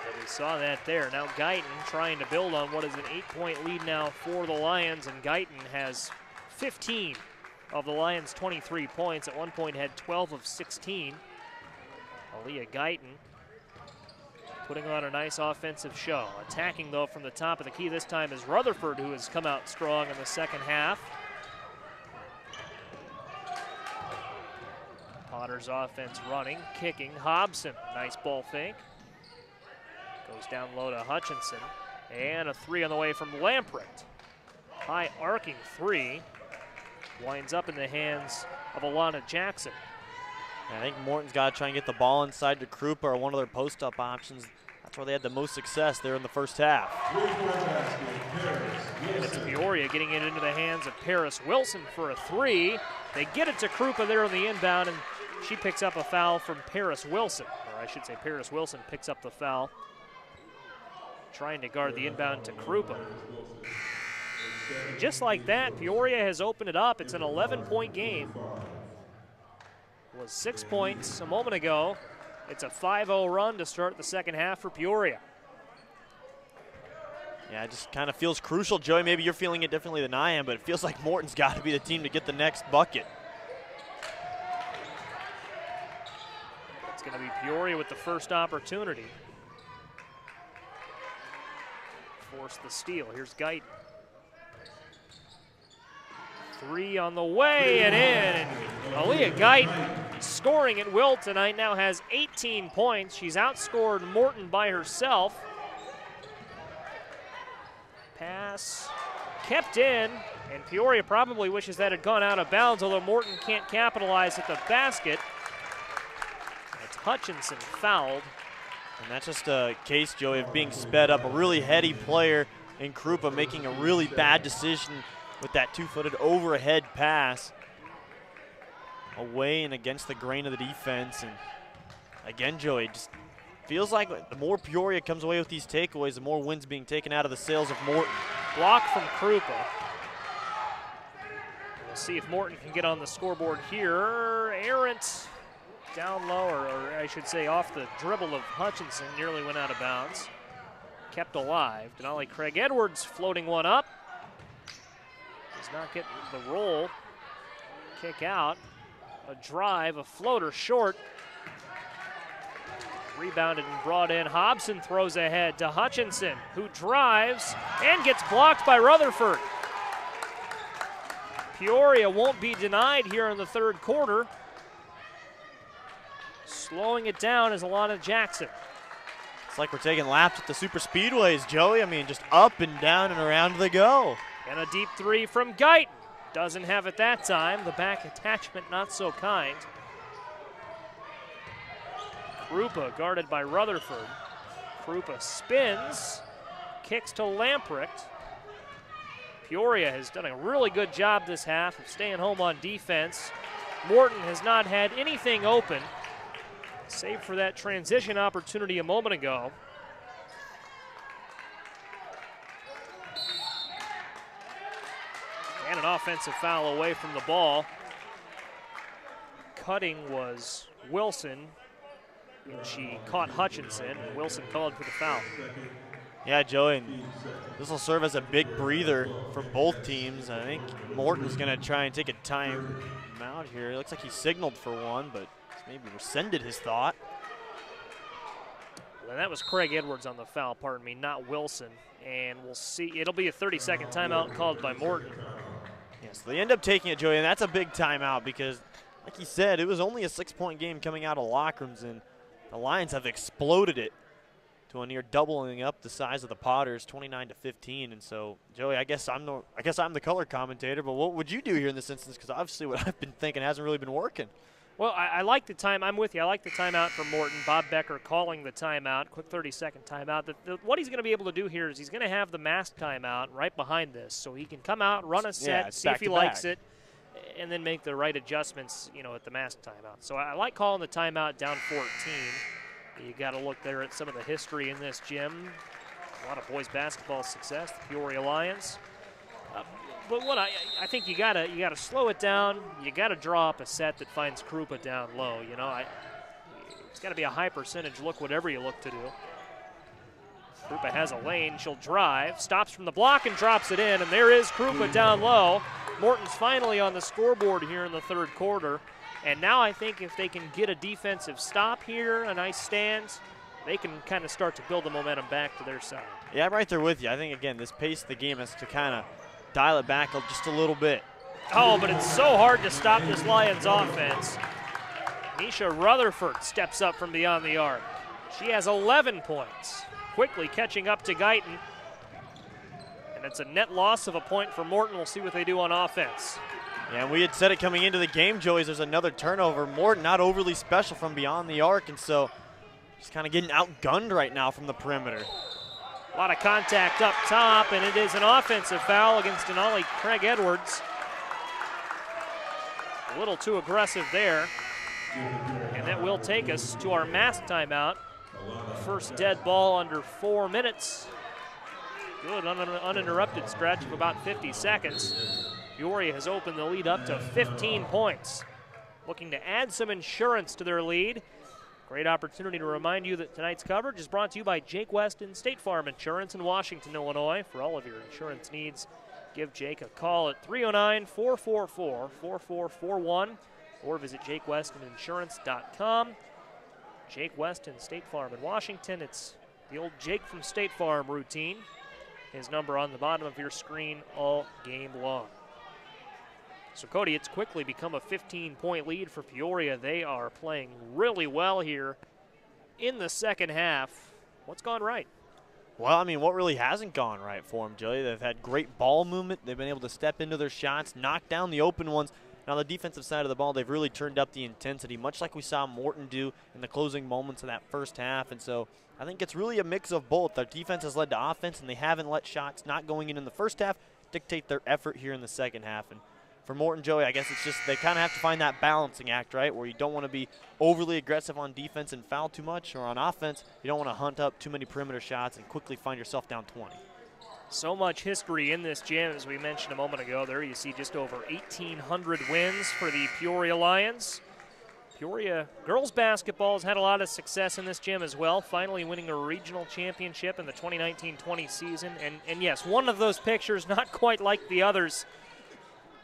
And we saw that there. Now Guyton trying to build on what is an 8-point lead now for the Lions, and Guyton has 15 of the Lions' 23 points. At one point had 12 of 16. Aalyiah Guyton putting on a nice offensive show. Attacking, though, from the top of the key this time is Rutherford, who has come out strong in the second half. Potters offense running, kicking. Hobson, nice ball fake. Goes down low to Hutchinson. And a three on the way from Lamprecht. High arcing three. Winds up in the hands of Alana Jackson. I think Morton's got to try and get the ball inside to Krupa or one of their post-up options. That's where they had the most success there in the first half. And it's Peoria getting it into the hands of Paris Wilson for a three. They get it to Krupa there on the inbound, and she picks up a foul from Paris Wilson. Or I should say Paris Wilson picks up the foul, trying to guard the inbound to Krupa. And just like that, Peoria has opened it up. It's an 11-point game. It was 6 points a moment ago. It's a 5-0 run to start the second half for Peoria. Yeah, it just kind of feels crucial, Joey. Maybe you're feeling it differently than I am, but it feels like Morton's got to be the team to get the next bucket. It's going to be Peoria with the first opportunity. Force the steal. Here's Guyton. Three on the way and in. And Aalyiah Guyton scoring at will tonight, now has 18 points. She's outscored Morton by herself. Pass kept in, and Peoria probably wishes that had gone out of bounds, although Morton can't capitalize at the basket. It's Hutchinson fouled. And that's just a case, Joey, of being sped up. A really heady player in Krupa making a really bad decision with that two-footed overhead pass. Away and against the grain of the defense. And again, Joey, just feels like the more Peoria comes away with these takeaways, the more wins being taken out of the sails of Morton. Block from Krupa. We'll see if Morton can get on the scoreboard here. Errant down low, or I should say off the dribble of Hutchinson, nearly went out of bounds. Kept alive. Denali Craig Edwards floating one up. Does not get the roll. Kick out. A drive, a floater short. Rebounded and brought in. Hobson throws ahead to Hutchinson, who drives and gets blocked by Rutherford. Peoria won't be denied here in the third quarter. Slowing it down is Alana Jackson. It's like we're taking laps at the super speedways, Joey. I mean, just up and down and around the go. And a deep three from Guyton. Doesn't have it that time. The back attachment not so kind. Krupa guarded by Rutherford. Krupa spins, kicks to Lamprecht. Peoria has done a really good job this half of staying home on defense. Morton has not had anything open, save for that transition opportunity a moment ago. And an offensive foul away from the ball. Cutting was Wilson, and she caught Hutchinson, and Wilson called for the foul. Yeah, Joey, and this will serve as a big breather for both teams. I think Morton's going to try and take a time out here. It looks like he signaled for one, but maybe rescinded his thought. And that was Craig Edwards on the foul, pardon me, not Wilson. And we'll see. It'll be a 30-second timeout called by Morton. Yeah, so they end up taking it, Joey, and that's a big timeout because, like you said, it was only a 6-point game coming out of locker rooms, and the Lions have exploded it to a near doubling up the size of the Potters, 29-15. And so, Joey, I guess I'm the color commentator, but what would you do here in this instance? Because obviously what I've been thinking hasn't really been working. Well, I like the time. I'm with you. I like the timeout for Morton. Bob Becker calling the timeout, quick 30-second timeout. What he's going to be able to do here is he's going to have the mask timeout right behind this, so he can come out, run a set, see if he likes it, and then make the right adjustments, at the mask timeout. So I like calling the timeout down 14. You got to look there at some of the history in this gym. A lot of boys basketball success, the Peoria Lions. But what I think you gotta slow it down. You gotta draw up a set that finds Krupa down low. It's got to be a high percentage look, whatever you look to do. Krupa has a lane. She'll drive, stops from the block and drops it in. And there is Krupa down low. Morton's finally on the scoreboard here in the third quarter. And now I think if they can get a defensive stop here, a nice stand, they can kind of start to build the momentum back to their side. Yeah, I'm right there with you. I think, again, this pace of the game has to kind of dial it back just a little bit. Oh, but it's so hard to stop this Lions offense. Nisha Rutherford steps up from beyond the arc. She has 11 points, quickly catching up to Guyton. And it's a net loss of a point for Morton. We'll see what they do on offense. Yeah, we had said it coming into the game, Joey, there's another turnover. Morton not overly special from beyond the arc, and so just kind of getting outgunned right now from the perimeter. A lot of contact up top, and it is an offensive foul against Denali Craig Edwards. A little too aggressive there. And that will take us to our mask timeout. First dead ball under 4 minutes. Good uninterrupted stretch of about 50 seconds. Peoria has opened the lead up to 15 points. Looking to add some insurance to their lead. Great opportunity to remind you that tonight's coverage is brought to you by Jake Weston State Farm Insurance in Washington, Illinois. For all of your insurance needs, give Jake a call at 309-444-4441 or visit JakeWestonInsurance.com. Jake Weston State Farm in Washington. It's the old Jake from State Farm routine. His number on the bottom of your screen all game long. So, Cody, it's quickly become a 15-point lead for Peoria. They are playing really well here in the second half. What's gone right? Well, I mean, what really hasn't gone right for them, Joey? They've had great ball movement. They've been able to step into their shots, knock down the open ones. And on the defensive side of the ball, they've really turned up the intensity, much like we saw Morton do in the closing moments of that first half. And so I think it's really a mix of both. Their defense has led to offense, and they haven't let shots not going in the first half dictate their effort here in the second half. And for Morton, Joey, I guess it's just they kind of have to find that balancing act, right, where you don't want to be overly aggressive on defense and foul too much, or on offense, you don't want to hunt up too many perimeter shots and quickly find yourself down 20. So much history in this gym, as we mentioned a moment ago. There you see just over 1,800 wins for the Peoria Lions. Peoria girls basketball has had a lot of success in this gym as well, finally winning a regional championship in the 2019-20 season. And yes, one of those pictures not quite like the others.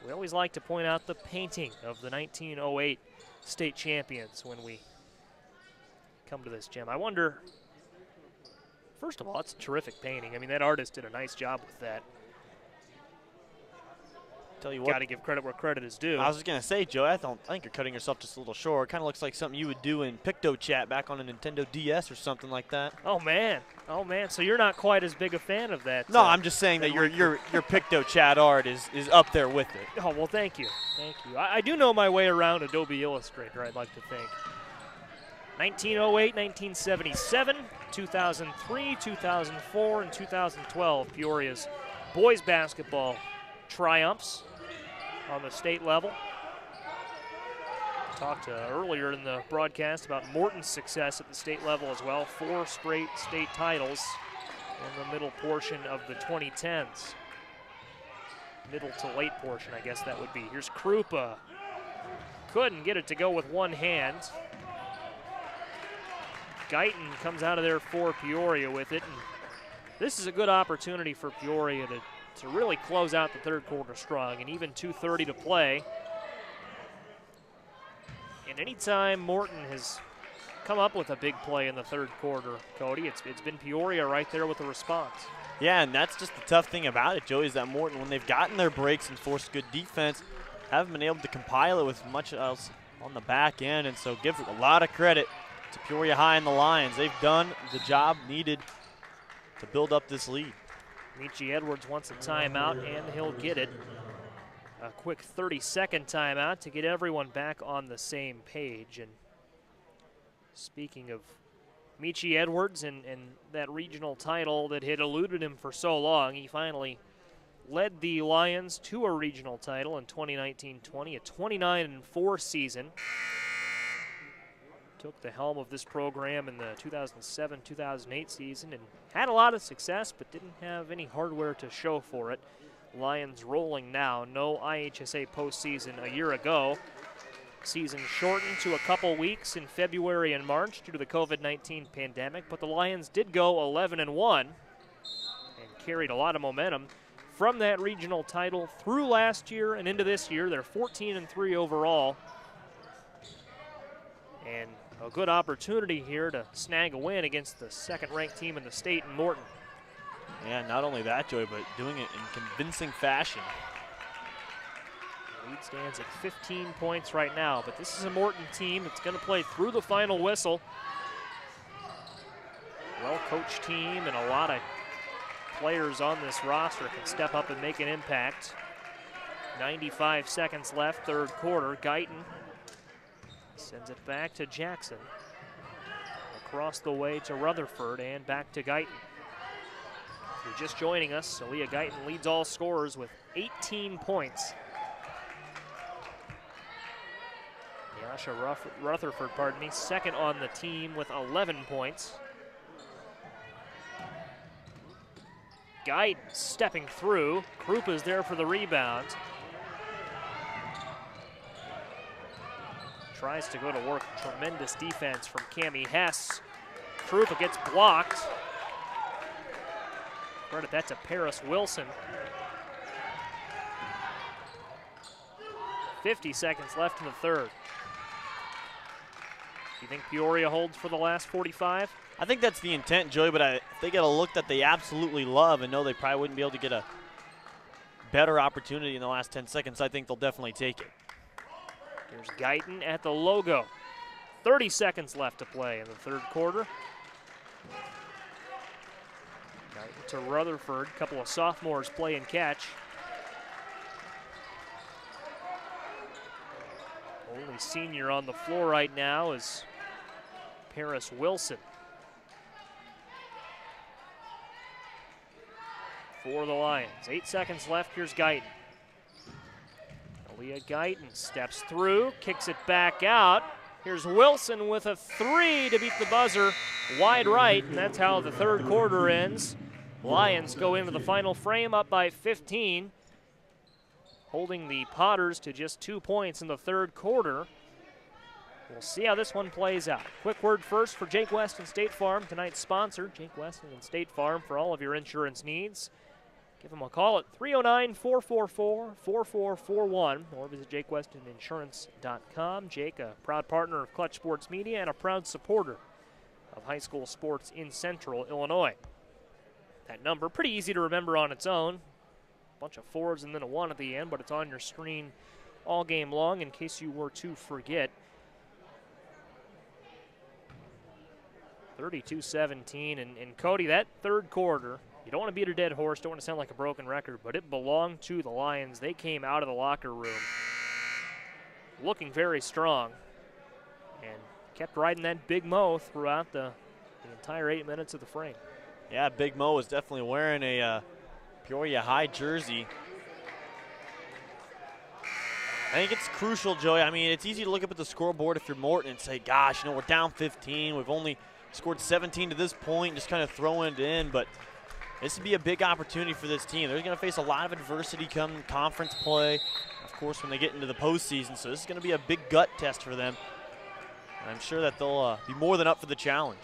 We always like to point out the painting of the 1908 state champions when we come to this gym. I wonder, first of all, it's a terrific painting. I mean, that artist did a nice job with that. Tell you what, got to give credit where credit is due. I was just going to say, Joe, I think you're cutting yourself just a little short. It kind of looks like something you would do in Picto Chat back on a Nintendo DS or something like that. Oh, man. Oh, man. So you're not quite as big a fan of that. No, I'm just saying that your Picto Chat art is up there with it. Oh, well, thank you. Thank you. I do know my way around Adobe Illustrator, I'd like to think. 1908, 1977, 2003, 2004, and 2012, Peoria's boys basketball triumphs on the state level. Talked earlier in the broadcast about Morton's success at the state level as well. 4 straight state titles in the middle portion of the 2010s. Middle to late portion, I guess that would be. Here's Krupa. Couldn't get it to go with one hand. Guyton comes out of there for Peoria with it. And this is a good opportunity for Peoria to really close out the third quarter strong, and even 2:30 to play. And anytime Morton has come up with a big play in the third quarter, Cody, it's been Peoria right there with the response. Yeah, and that's just the tough thing about it, Joey, is that Morton, when they've gotten their breaks and forced good defense, haven't been able to compile it with much else on the back end. And so give a lot of credit to Peoria High and the Lions. They've done the job needed to build up this lead. Michi Edwards wants a timeout, and he'll get it. A quick 30-second timeout to get everyone back on the same page. And speaking of Michi Edwards and that regional title that had eluded him for so long, he finally led the Lions to a regional title in 2019-20, a 29-4 season. Took the helm of this program in the 2007-2008 season and had a lot of success, but didn't have any hardware to show for it. Lions rolling now. No IHSA postseason a year ago. Season shortened to a couple weeks in February and March due to the COVID-19 pandemic, but the Lions did go 11-1 and carried a lot of momentum from that regional title through last year and into this year. They're 14-3 overall. And a good opportunity here to snag a win against the second-ranked team in the state in Morton. Yeah, not only that, Joey, but doing it in convincing fashion. The lead stands at 15 points right now, but this is a Morton team that's going to play through the final whistle. Well-coached team, and a lot of players on this roster can step up and make an impact. 95 seconds left, third quarter. Guyton sends it back to Jackson. Across the way to Rutherford and back to Guyton. If you're just joining us, Aalyiah Guyton leads all scorers with 18 points. Yasha Rutherford, second on the team with 11 points. Guyton stepping through. Krupa's there for the rebound. Tries to go to work. Tremendous defense from Cammie Hess. Krupa gets blocked. Credit that to Paris Wilson. 50 seconds left in the third. Do you think Peoria holds for the last 45? I think that's the intent, Joey, but if they get a look that they absolutely love and know they probably wouldn't be able to get a better opportunity in the last 10 seconds, I think they'll definitely take it. Here's Guyton at the logo. 30 seconds left to play in the third quarter. Guyton to Rutherford, a couple of sophomores play and catch. Only senior on the floor right now is Paris Wilson. For the Lions, 8 seconds left, here's Guyton. Aalyiah Guyton steps through, kicks it back out. Here's Wilson with a 3 to beat the buzzer wide right, and that's how the third quarter ends. Lions go into the final frame up by 15, holding the Potters to just 2 points in the third quarter. We'll see how this one plays out. Quick word first for Jake Weston State Farm, tonight's sponsor. Jake Weston and State Farm for all of your insurance needs. Give them a call at 309-444-4441 or visit JakeWestonInsurance.com. Jake, a proud partner of Clutch Sports Media and a proud supporter of high school sports in Central Illinois. That number, pretty easy to remember on its own. A bunch of 4s and then a 1 at the end, but it's on your screen all game long in case you were to forget. 32-17, and Cody, that third quarter, you don't want to beat a dead horse, don't want to sound like a broken record, but it belonged to the Lions. They came out of the locker room looking very strong and kept riding that Big Mo throughout the entire 8 minutes of the frame. Yeah, Big Mo was definitely wearing a Peoria High jersey. I think it's crucial, Joey. I mean, it's easy to look up at the scoreboard if you're Morton and say, gosh, we're down 15. We've only scored 17 to this point, just kind of throwing it in, but this would be a big opportunity for this team. They're going to face a lot of adversity come conference play, of course, when they get into the postseason. So this is going to be a big gut test for them. And I'm sure that they'll be more than up for the challenge.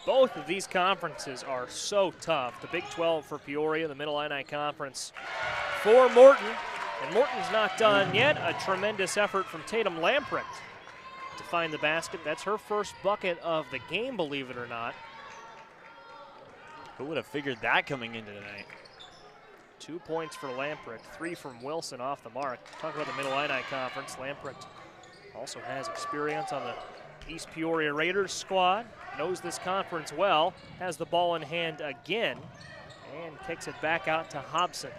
Both of these conferences are so tough. The Big 12 for Peoria, the Mid-Illini Conference for Morton. And Morton's not done yet. A tremendous effort from Tatum Lamprecht to find the basket. That's her first bucket of the game, believe it or not. Who would have figured that coming into tonight? 2 points for Lamprecht, 3 from Wilson off the mark. Talk about the Mid-Illini Conference. Lamprecht also has experience on the East Peoria Raiders squad, knows this conference well, has the ball in hand again, and kicks it back out to Hobson.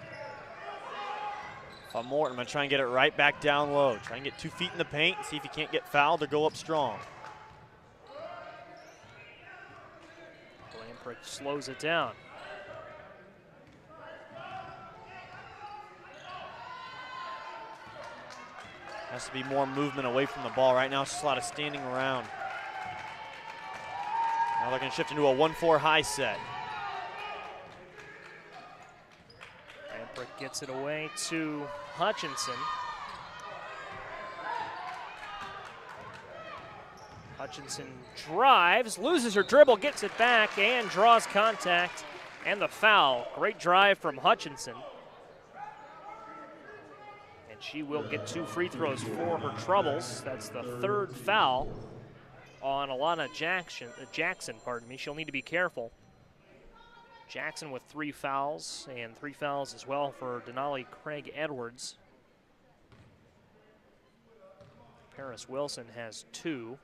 If I'm Morton, I'm going to try and get it right back down low. Try and get 2 feet in the paint and see if you can't get fouled or go up strong. Lamprecht slows it down. Has to be more movement away from the ball. Right now, it's just a lot of standing around. Now they're going to shift into a 1-4 high set. Lamprecht gets it away to Hutchinson. Hutchinson drives, loses her dribble, gets it back, and draws contact, and the foul. Great drive from Hutchinson. And she will get 2 free throws for her troubles. That's the third foul on Alana Jackson. She'll need to be careful. Jackson with 3 fouls, and 3 fouls as well for Denali Craig Edwards. Paris Wilson has 2.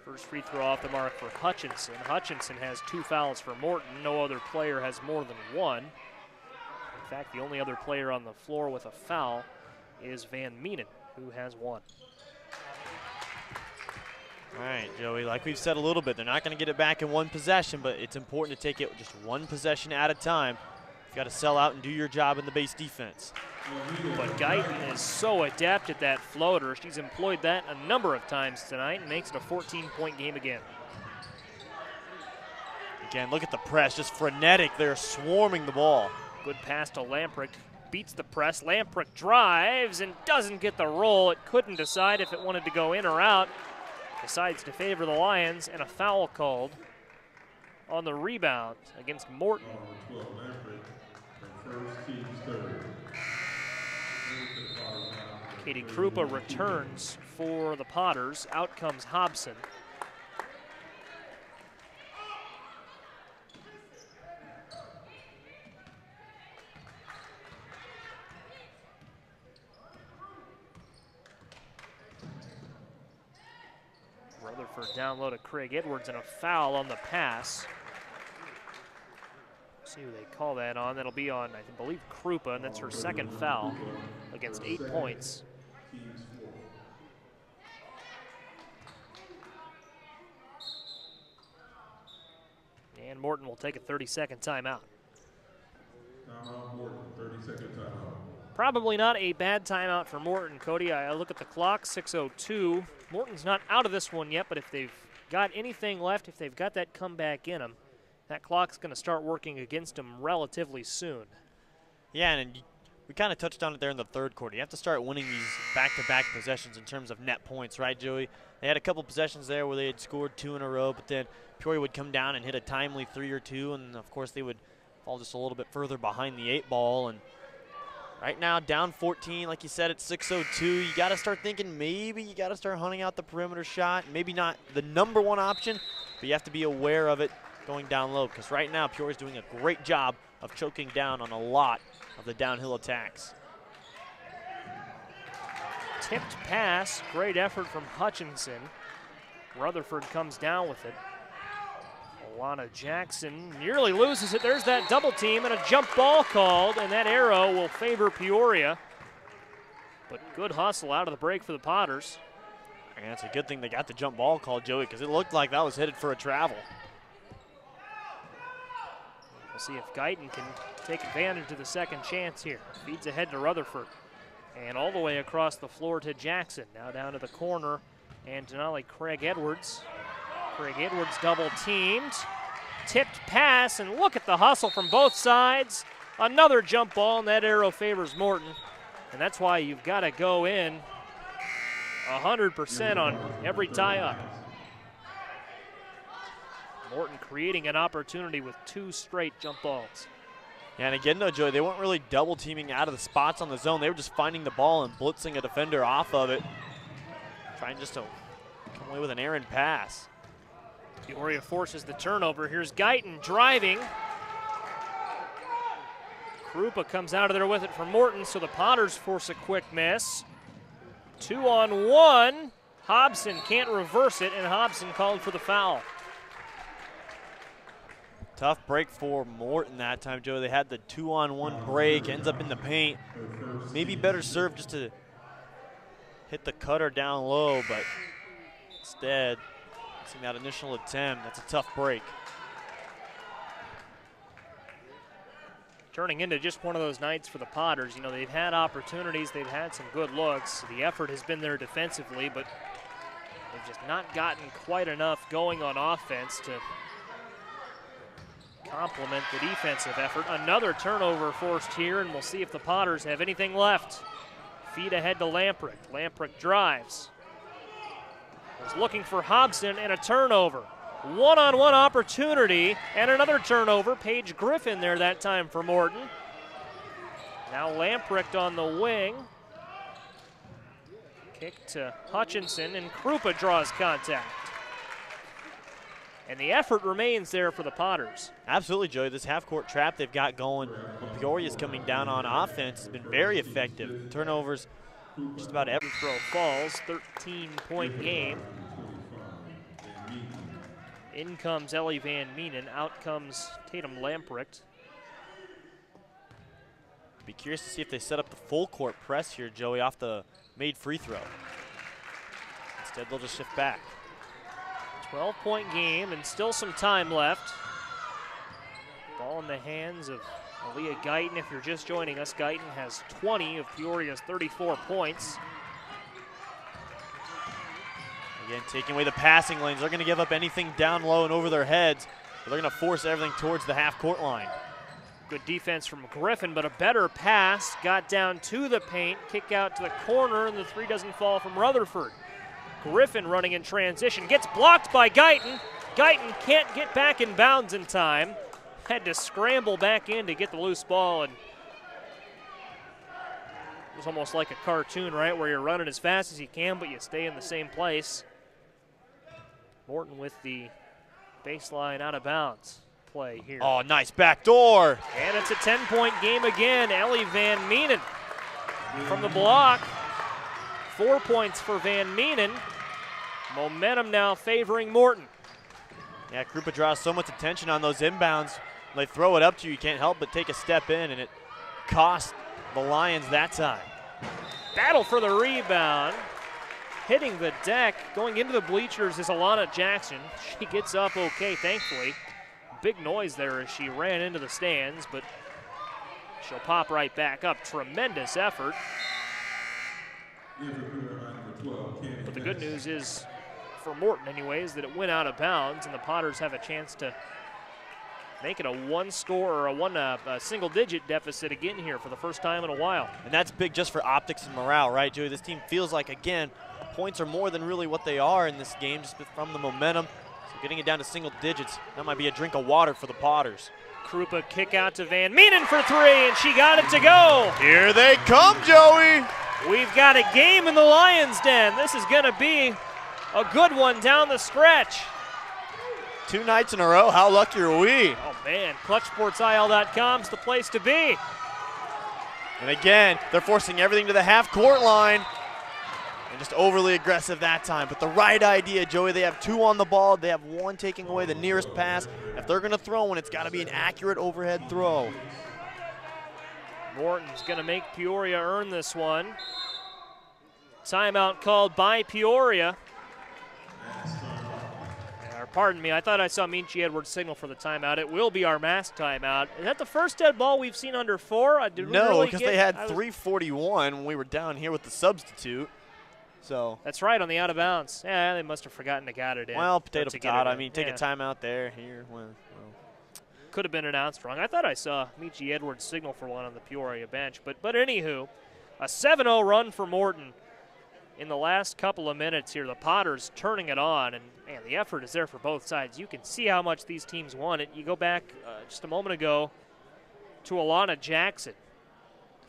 First free throw off the mark for Hutchinson. Hutchinson has 2 fouls for Morton. No other player has more than 1. In fact, the only other player on the floor with a foul is Van Meenen, who has 1. All right, Joey, like we've said a little bit, they're not going to get it back in one possession, but it's important to take it just one possession at a time. You've got to sell out and do your job in the base defense. But Guyton is so adept at that floater. She's employed that a number of times tonight and makes it a 14-point game again. Again, look at the press, just frenetic. They're swarming the ball. Good pass to Lamprecht, beats the press. Lamprecht drives and doesn't get the roll. It couldn't decide if it wanted to go in or out. Decides to favor the Lions, and a foul called on the rebound against Morton. Katie Krupa returns for the Potters. Out comes Hobson. Rutherford down low to Craig Edwards, and a foul on the pass. See who they call that on. That'll be on, I believe, Krupa, and that's her second foul against 8 points. And Morton will take a 30-second timeout. Timeout, Morton, 30-second timeout. Probably not a bad timeout for Morton, Cody. I look at the clock, 6:02. Morton's not out of this one yet, but if they've got anything left, if they've got that comeback in them, that clock's going to start working against them relatively soon. Yeah, and we kind of touched on it there in the third quarter. You have to start winning these back-to-back possessions in terms of net points, right, Joey? They had a couple possessions there where they had scored 2 in a row, but then Peoria would come down and hit a timely 3 or 2, and of course they would fall just a little bit further behind the 8 ball. And right now, down 14, like you said, at 6:02, you got to start thinking maybe you got to start hunting out the perimeter shot. Maybe not the #1 option, but you have to be aware of it going down low, because right now Peoria's doing a great job of choking down on a lot of the downhill attacks. Tipped pass, great effort from Hutchinson. Rutherford comes down with it. Alana Jackson nearly loses it. There's that double team and a jump ball called, and that arrow will favor Peoria. But good hustle out of the break for the Potters. And it's a good thing they got the jump ball called, Joey, because it looked like that was headed for a travel. We'll see if Guyton can take advantage of the second chance here. Feeds ahead to Rutherford. And all the way across the floor to Jackson. Now down to the corner. And Denali Craig Edwards. Craig Edwards double teamed. Tipped pass, and look at the hustle from both sides. Another jump ball, and that arrow favors Morton. And that's why you've got to go in 100% on every tie-up. Morton creating an opportunity with 2 straight jump balls. Yeah, and again, though, Joey, they weren't really double teaming out of the spots on the zone. They were just finding the ball and blitzing a defender off of it, trying just to come away with an errant pass. Peoria forces the turnover. Here's Guyton driving. Krupa comes out of there with it for Morton, so the Potters force a quick miss. 2-on-1. Hobson can't reverse it, and Hobson called for the foul. Tough break for Morton that time, Joe. They had the 2-on-1 break, ends up in the paint. Maybe better serve just to hit the cutter down low, but instead, missing that initial attempt. That's a tough break. Turning into just one of those nights for the Potters. You know, they've had opportunities, they've had some good looks. The effort has been there defensively, but they've just not gotten quite enough going on offense to complement the defensive effort. Another turnover forced here, and we'll see if the Potters have anything left. Feed ahead to Lamprecht. Lamprecht drives. Was looking for Hobson, and a turnover. One-on-one opportunity, and another turnover. Paige Griffin there that time for Morton. Now Lamprecht on the wing. Kick to Hutchinson, and Krupa draws contact. And the effort remains there for the Potters. Absolutely, Joey. This half-court trap they've got going when Peoria's coming down on offense has been very effective. Turnovers, just about every throw falls, 13-point game. In comes Ellie Van Meenen. Out comes Tatum Lamprecht. Be curious to see if they set up the full-court press here, Joey, off the made free throw. Instead, they'll just shift back. 12-point game and still some time left. Ball in the hands of Aalyiah Guyton. If you're just joining us, Guyton has 20 of Peoria's 34 points. Again, taking away the passing lanes. They're going to give up anything down low and over their heads, but they're going to force everything towards the half-court line. Good defense from Griffin, but a better pass. Got down to the paint, kick out to the corner, and the three doesn't fall from Rutherford. Griffin running in transition, gets blocked by Guyton. Guyton can't get back in bounds in time. Had to scramble back in to get the loose ball, and it was almost like a cartoon, right, where you're running as fast as you can, but you stay in the same place. Morton with the baseline out of bounds play here. Oh, nice backdoor. And it's a 10-point game again. Ellie Van Meenen from the block. 4 points for Van Meenen. Momentum now favoring Morton. Yeah, Krupa draws so much attention on those inbounds. When they throw it up to you, you can't help but take a step in, and it cost the Lions that time. Battle for the rebound. Hitting the deck, going into the bleachers is Aalyiah Jackson. She gets up okay, thankfully. Big noise there as she ran into the stands, but she'll pop right back up. Tremendous effort. But the good news is, for Morton anyways, that it went out of bounds, and the Potters have a chance to make it a one-score or a single-digit deficit again here for the first time in a while. And that's big just for optics and morale, right, Joey? This team feels like, again, points are more than really what they are in this game, just from the momentum. So getting it down to single digits, that might be a drink of water for the Potters. Krupa kick out to Van Meenen for three, and she got it to go. Here they come, Joey. We've got a game in the Lions' Den. This is going to be a good one down the stretch. 2 nights in a row, how lucky are we? Oh man, ClutchSportsIL.com's the place to be. And again, they're forcing everything to the half-court line. And just overly aggressive that time. But the right idea, Joey. They have 2 on the ball. They have 1 taking away the nearest pass. If they're going to throw one, it's got to be an accurate overhead throw. Morton's going to make Peoria earn this one. Timeout called by Peoria. Pardon me, I thought I saw Minchie Edwards signal for the timeout. It will be our mask timeout. Is that the first dead ball we've seen under 4? No, because they had 3:41 when we were down here with the substitute. So that's right, on the out of bounds. Yeah, they must have forgotten to get it in. Well, potato. I mean, take a timeout there, here. Well. Could have been announced wrong. I thought I saw Minchie Edwards signal for one on the Peoria bench. But anywho, a 7-0 run for Morton in the last couple of minutes here. The Potters turning it on, and man, the effort is there for both sides. You can see how much these teams want it. You go back just a moment ago to Aalyiah Jackson.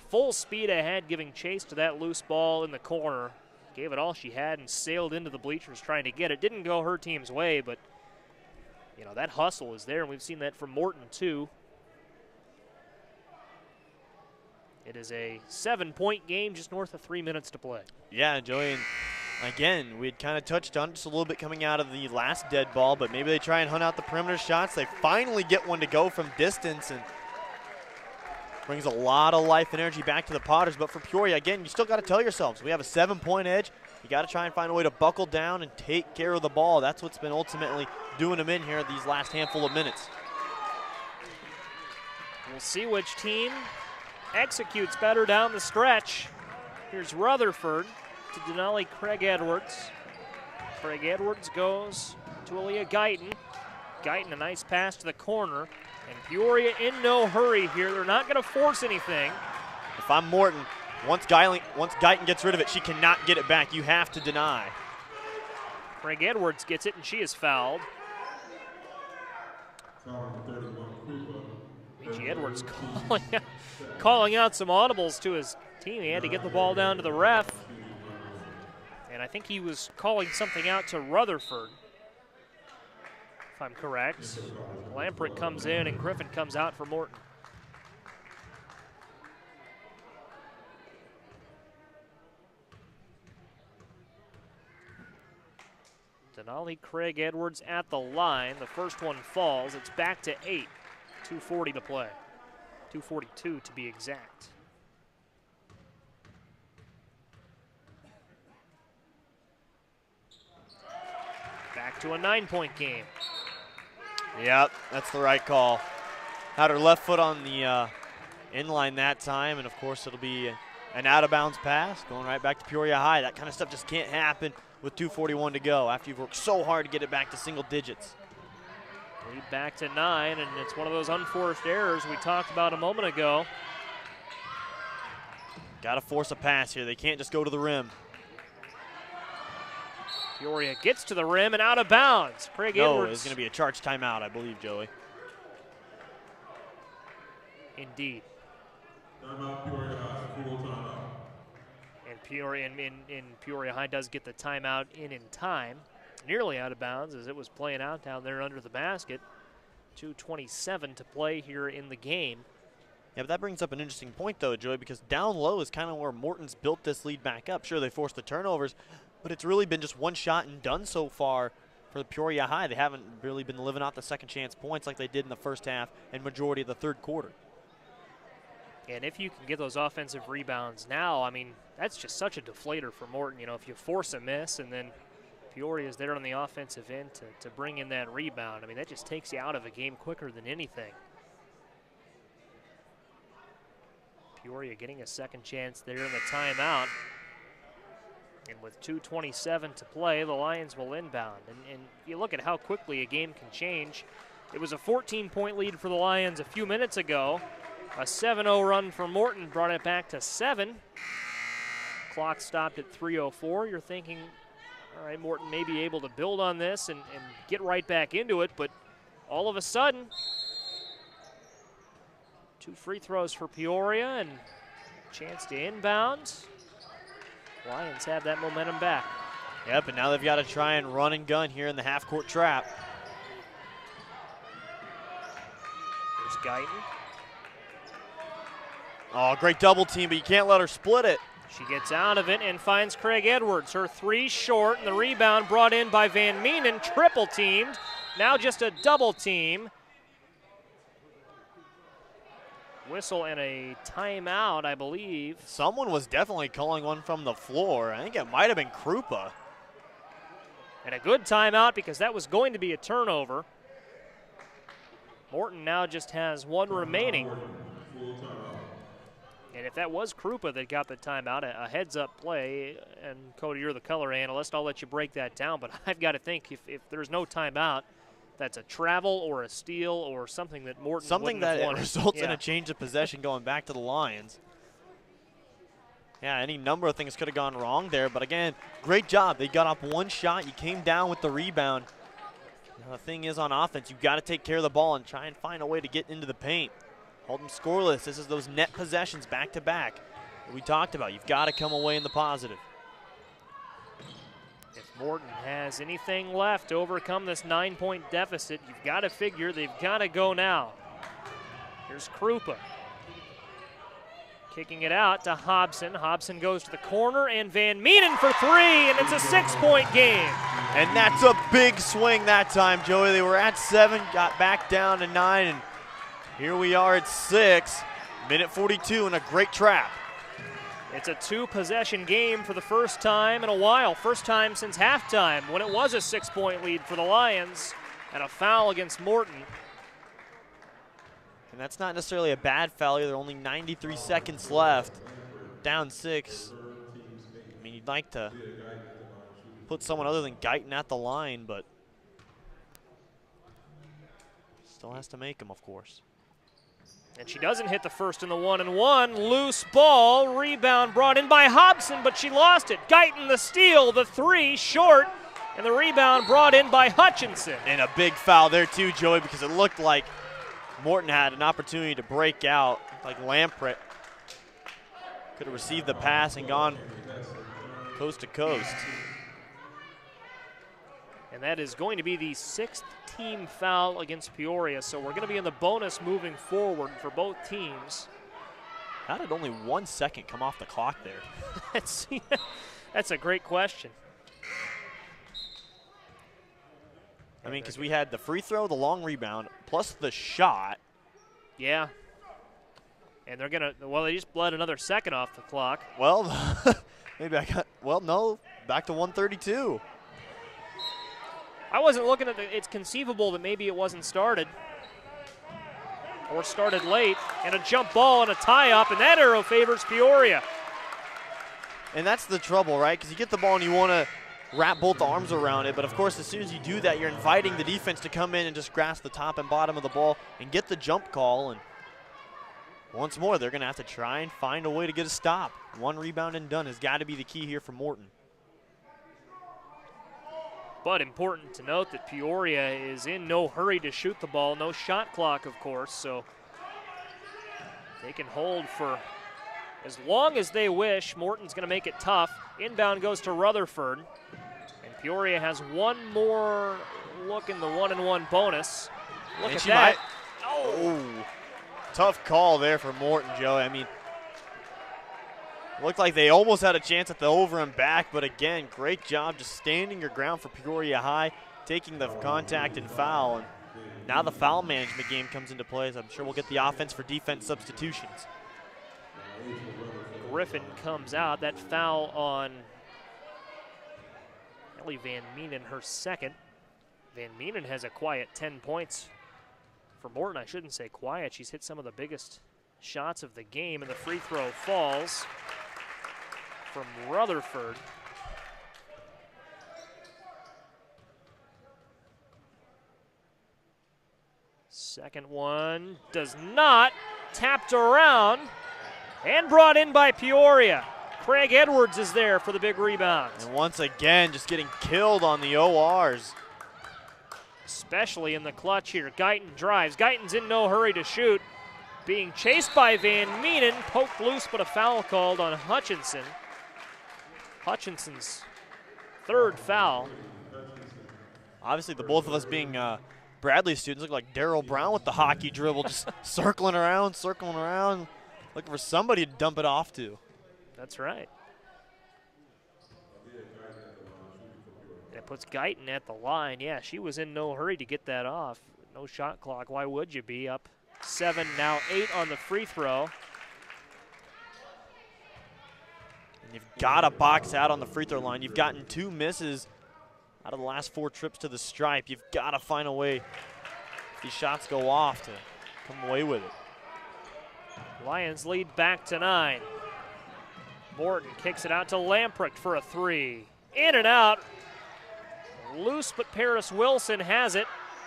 Full speed ahead, giving chase to that loose ball in the corner. Gave it all she had and sailed into the bleachers trying to get it. Didn't go her team's way, but you know, that hustle is there, and we've seen that from Morton too. It is a 7-point game, just north of 3 minutes to play. Yeah, Joey, and again, we had kind of touched on just a little bit coming out of the last dead ball, but maybe they try and hunt out the perimeter shots. They finally get one to go from distance, and brings a lot of life and energy back to the Potters. But for Peoria, again, you still got to tell yourselves, we have a 7-point edge. You got to try and find a way to buckle down and take care of the ball. That's what's been ultimately doing them in here these last handful of minutes. We'll see which team executes better down the stretch. Here's Rutherford to Denali Craig Edwards. Craig Edwards goes to Aalyiah Guyton. Guyton, a nice pass to the corner. And Peoria in no hurry here. They're not going to force anything. If I'm Morton, once Guyton gets rid of it, she cannot get it back. You have to deny. Craig Edwards gets it, and she is fouled. Minchie Edwards calling out some audibles to his team. He had to get the ball down to the ref. And I think he was calling something out to Rutherford, if I'm correct. Lamprecht comes in, and Griffin comes out for Morton. Denali Craig Edwards at the line. The first one falls. It's back to 8. 2:40 to play. 2:42 to be exact. Back to a 9-point game. Yep, that's the right call. Had her left foot on the inline that time, and of course it'll be an out-of-bounds pass going right back to Peoria High. That kind of stuff just can't happen with 2:41 to go after you've worked so hard to get it back to single digits. Lead back to 9, and it's one of those unforced errors we talked about a moment ago. Got to force a pass here. They can't just go to the rim. Peoria gets to the rim and out of bounds. Craig Edwards. It's going to be a charge timeout, I believe, Joey. Indeed. Timeout, Peoria High, full timeout. And Peoria in Peoria High does get the timeout in time. Nearly out of bounds as it was playing out down there under the basket. 2:27 to play here in the game. Yeah, but that brings up an interesting point, though, Joey, because down low is kind of where Morton's built this lead back up. Sure, they forced the turnovers, but it's really been just one shot and done so far for the Peoria High. They haven't really been living out the second chance points like they did in the first half and majority of the third quarter. And if you can get those offensive rebounds now, I mean, that's just such a deflator for Morton. You know, if you force a miss and then Peoria is there on the offensive end to bring in that rebound, I mean, that just takes you out of a game quicker than anything. Peoria getting a second chance there in the timeout. And with 2:27 to play, the Lions will inbound. And you look at how quickly a game can change. It was a 14-point lead for the Lions a few minutes ago. A 7-0 run for Morton brought it back to 7. Clock stopped at 3:04. You're thinking, all right, Morton may be able to build on this and get right back into it, but all of a sudden, 2 free throws for Peoria and chance to inbound. Lions have that momentum back. Yep, and now they've got to try and run and gun here in the half-court trap. There's Guyton. Oh, great double team, but you can't let her split it. She gets out of it and finds Craig Edwards. Her 3 short, and the rebound brought in by Van Meenen, triple teamed. Now just a double team. Whistle and a timeout, I believe. Someone was definitely calling one from the floor. I think it might have been Krupa. And a good timeout because that was going to be a turnover. Morton now just has 1 remaining. And if that was Krupa that got the timeout, a heads-up play, and Cody, you're the color analyst, I'll let you break that down, but I've got to think if there's no timeout, that's a travel or a steal or something that Morton something wouldn't have that wanted. results in a change of possession going back to the Lions. Yeah, any number of things could have gone wrong there, but again, great job. They got up 1 shot. You came down with the rebound. Now, the thing is on offense, you've got to take care of the ball and try and find a way to get into the paint. Hold them scoreless. This is those net possessions back-to-back that we talked about. You've got to come away in the positive. If Morton has anything left to overcome this 9-point deficit, you've got to figure they've got to go now. Here's Krupa. Kicking it out to Hobson. Hobson goes to the corner, and Van Meenen for 3, and it's a 6-point game. And that's a big swing that time, Joey. They were at 7, got back down to 9, and here we are at 6. Minute 42 and a great trap. It's a 2-possession game for the first time in a while. First time since halftime when it was a 6-point lead for the Lions, and a foul against Morton. And that's not necessarily a bad foul either. Only 93 seconds left. Down 6. I mean, you'd like to put someone other than Guyton at the line, but still has to make them, of course. And she doesn't hit the first in the 1-and-1. Loose ball. Rebound brought in by Hobson, but she lost it. Guyton the steal, the 3 short, and the rebound brought in by Hutchinson. And a big foul there too, Joey, because it looked like Morton had an opportunity to break out. Like Lamprey could have received the pass and gone coast to coast. And that is going to be the 6th team foul against Peoria, so we're going to be in the bonus moving forward for both teams. How did only 1 second come off the clock there? That's a great question. I mean, because we had the free throw, the long rebound, plus the shot. Yeah. And they're going to, well, they just bled another second off the clock. Well, maybe no, back to 132. I wasn't looking at it's conceivable that maybe it wasn't started or started late, and a jump ball and a tie-up, and that arrow favors Peoria. And that's the trouble, right? Because you get the ball and you want to wrap both arms around it, but of course as soon as you do that, you're inviting the defense to come in and just grasp the top and bottom of the ball and get the jump call, and once more, they're going to have to try and find a way to get a stop. 1 rebound and done has got to be the key here for Morton. But important to note that Peoria is in no hurry to shoot the ball, no shot clock, of course, so they can hold for as long as they wish. Morton's going to make it tough. Inbound goes to Rutherford, and Peoria has 1 more look in the 1-and-1 bonus. Look at that. Oh, tough call there for Morton, Joe. I mean, looked like they almost had a chance at the over and back, but again, great job just standing your ground for Peoria High taking the contact and foul. And now the foul management game comes into play, as I'm sure we'll get the offense for defense substitutions. Griffin comes out. That foul on Ellie Van Meenen, her second. Van Meenen has a quiet 10 points for Morton. I shouldn't say quiet. She's hit some of the biggest shots of the game, and the free throw falls from Rutherford. Second one does not. Tapped around and brought in by Peoria. Craig Edwards is there for the big rebound. And once again, just getting killed on the ORs. Especially in the clutch here. Guyton drives. Guyton's in no hurry to shoot. Being chased by Van Meenen. Poked loose, but a foul called on Hutchinson. Hutchinson's third foul. Obviously, the both of us being Bradley students look like Darryl Brown with the hockey dribble, just circling around, looking for somebody to dump it off to. That's right. That puts Guyton at the line. Yeah, she was in no hurry to get that off. No shot clock. Why would you be? Up 7, now 8 on the free throw. And you've got to box out on the free throw line. You've gotten 2 misses out of the last 4 trips to the stripe. You've got to find a way, if these shots go off, to come away with it. Lions lead back to 9. Morton kicks it out to Lamprecht for a 3. In and out. Loose, but Paris Wilson has it.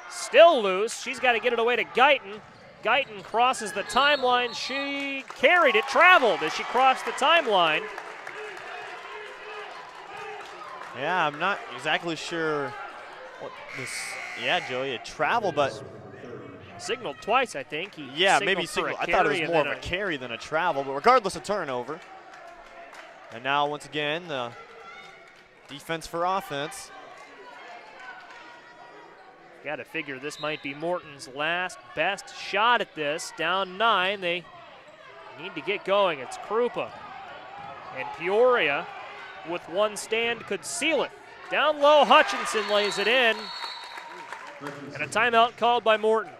Still loose. She's got to get it away to Guyton. Guyton crosses the timeline. She carried it, traveled as she crossed the timeline. Yeah, I'm not exactly sure what this. Yeah, Joey, it traveled, but signaled twice, I think. Yeah, maybe signaled. I thought it was more of a carry than a travel, but regardless, a turnover. And now, once again, the defense for offense. Got to figure this might be Morton's last best shot at this. Down 9, they need to get going. It's Krupa. And Peoria, with one stand, could seal it. Down low, Hutchinson lays it in. And a timeout called by Morton.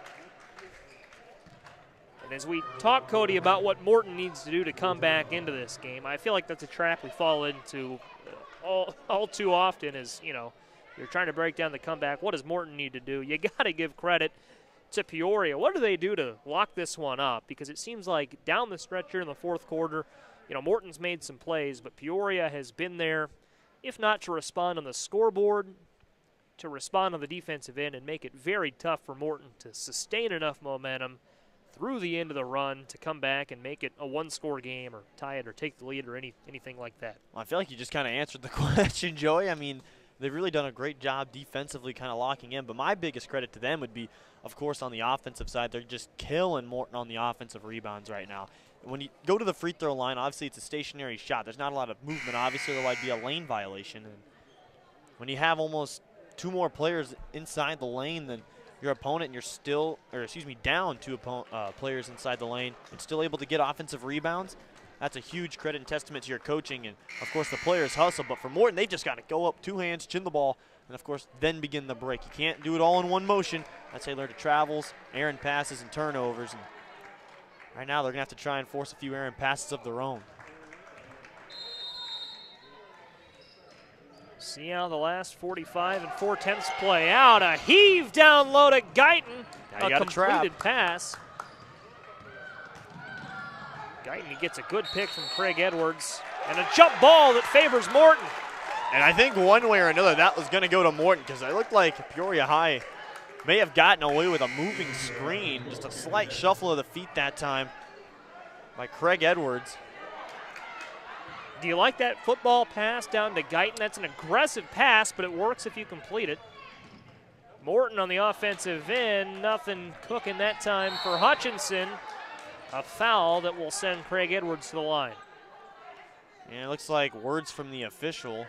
And as we talk, Cody, about what Morton needs to do to come back into this game, I feel like that's a trap we fall into all too often is, you know, you're trying to break down the comeback. What does Morton need to do? You got to give credit to Peoria. What do they do to lock this one up? Because it seems like down the stretch here in the fourth quarter, you know, Morton's made some plays, but Peoria has been there, if not to respond on the scoreboard, to respond on the defensive end and make it very tough for Morton to sustain enough momentum through the end of the run to come back and make it a one-score game or tie it or take the lead or anything like that. Well, I feel like you just kind of answered the question, Joey. I mean, they've really done a great job defensively kind of locking in, but my biggest credit to them would be, of course, on the offensive side. They're just killing Morton on the offensive rebounds right now. When you go to the free throw line, obviously it's a stationary shot. There's not a lot of movement. Obviously, there might be a lane violation. And when you have almost 2 more players inside the lane than your opponent, and you're still, down 2 players inside the lane and still able to get offensive rebounds, that's a huge credit and testament to your coaching. And, of course, the players hustle. But for Morton, they've just got to go up 2 hands, chin the ball, and, of course, then begin the break. You can't do it all in one motion. That's how you learn to travels, errant passes, and turnovers. And right now, they're going to have to try and force a few errant passes of their own. See how the last 45 4/10 play out. A heave down low to Guyton. A completed pass. Guyton gets a good pick from Craig Edwards. And a jump ball that favors Morton. And I think one way or another that was going to go to Morton because it looked like Peoria High may have gotten away with a moving screen. Just a slight shuffle of the feet that time by Craig Edwards. Do you like that football pass down to Guyton? That's an aggressive pass, but it works if you complete it. Morton on the offensive end, nothing cooking that time for Hutchinson. A foul that will send Craig Edwards to the line. And it looks like words from the official.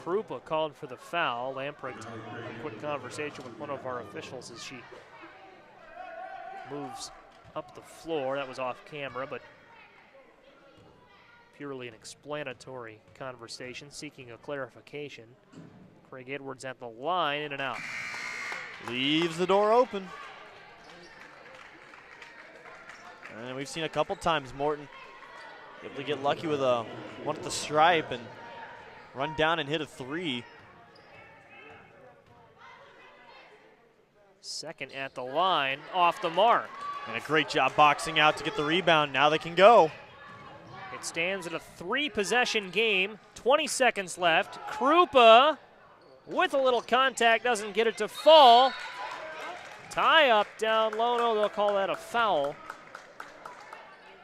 Krupa called for the foul. Lamprecht had a quick conversation with one of our officials as she moves up the floor. That was off camera, but purely an explanatory conversation, seeking a clarification. Craig Edwards at the line, in and out. Leaves the door open. And we've seen a couple times Morton able to get lucky with a one at the stripe and run down and hit a three. Second at the line, off the mark. And a great job boxing out to get the rebound. Now they can go. It stands at a 3-possession game, 20 seconds left. Krupa with a little contact, doesn't get it to fall. Tie up down low, no, they'll call that a foul.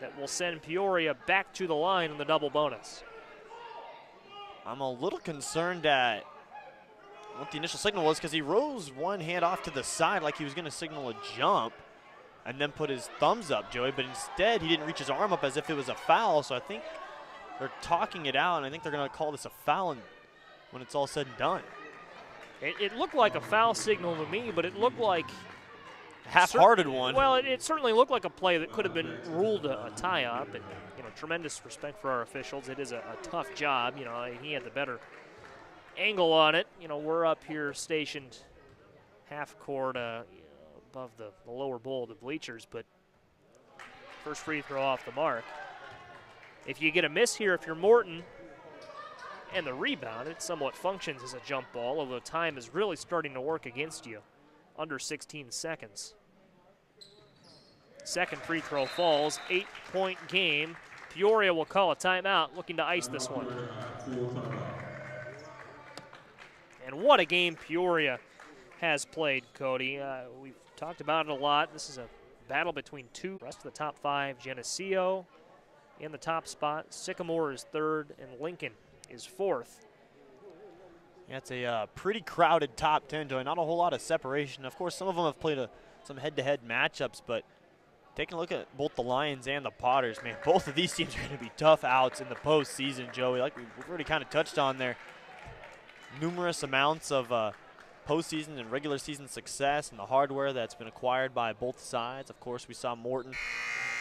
That will send Peoria back to the line in the double bonus. I'm a little concerned at what the initial signal was, because he rose one hand off to the side like he was going to signal a jump and then put his thumbs up, Joey, but instead he didn't reach his arm up as if it was a foul, so I think they're talking it out, and I think they're going to call this a foul when it's all said and done. It looked like a foul signal to me, but it looked like half-hearted one. Well, it certainly looked like a play that could have been ruled a tie-up, and tremendous respect for our officials. It is a tough job. He had the better angle on it. We're up here stationed half court above the lower bowl of the bleachers, but first free throw off the mark. If you get a miss here, if you're Morton, and the rebound, it somewhat functions as a jump ball, although time is really starting to work against you. Under 16 seconds. Second free throw falls, 8-point game. Peoria will call a timeout, looking to ice this one. And what a game Peoria has played, Cody. We've talked about it a lot. This is a battle between two. The rest of the top five, Geneseo in the top spot. Sycamore is third, and Lincoln is fourth. Yeah, it's a pretty crowded top 10, Joey. Not a whole lot of separation. Of course, some of them have played some head-to-head matchups, but taking a look at both the Lions and the Potters, man, both of these teams are going to be tough outs in the postseason, Joey. Like we've already kind of touched on there, numerous amounts of postseason and regular season success and the hardware that's been acquired by both sides. Of course, we saw Morton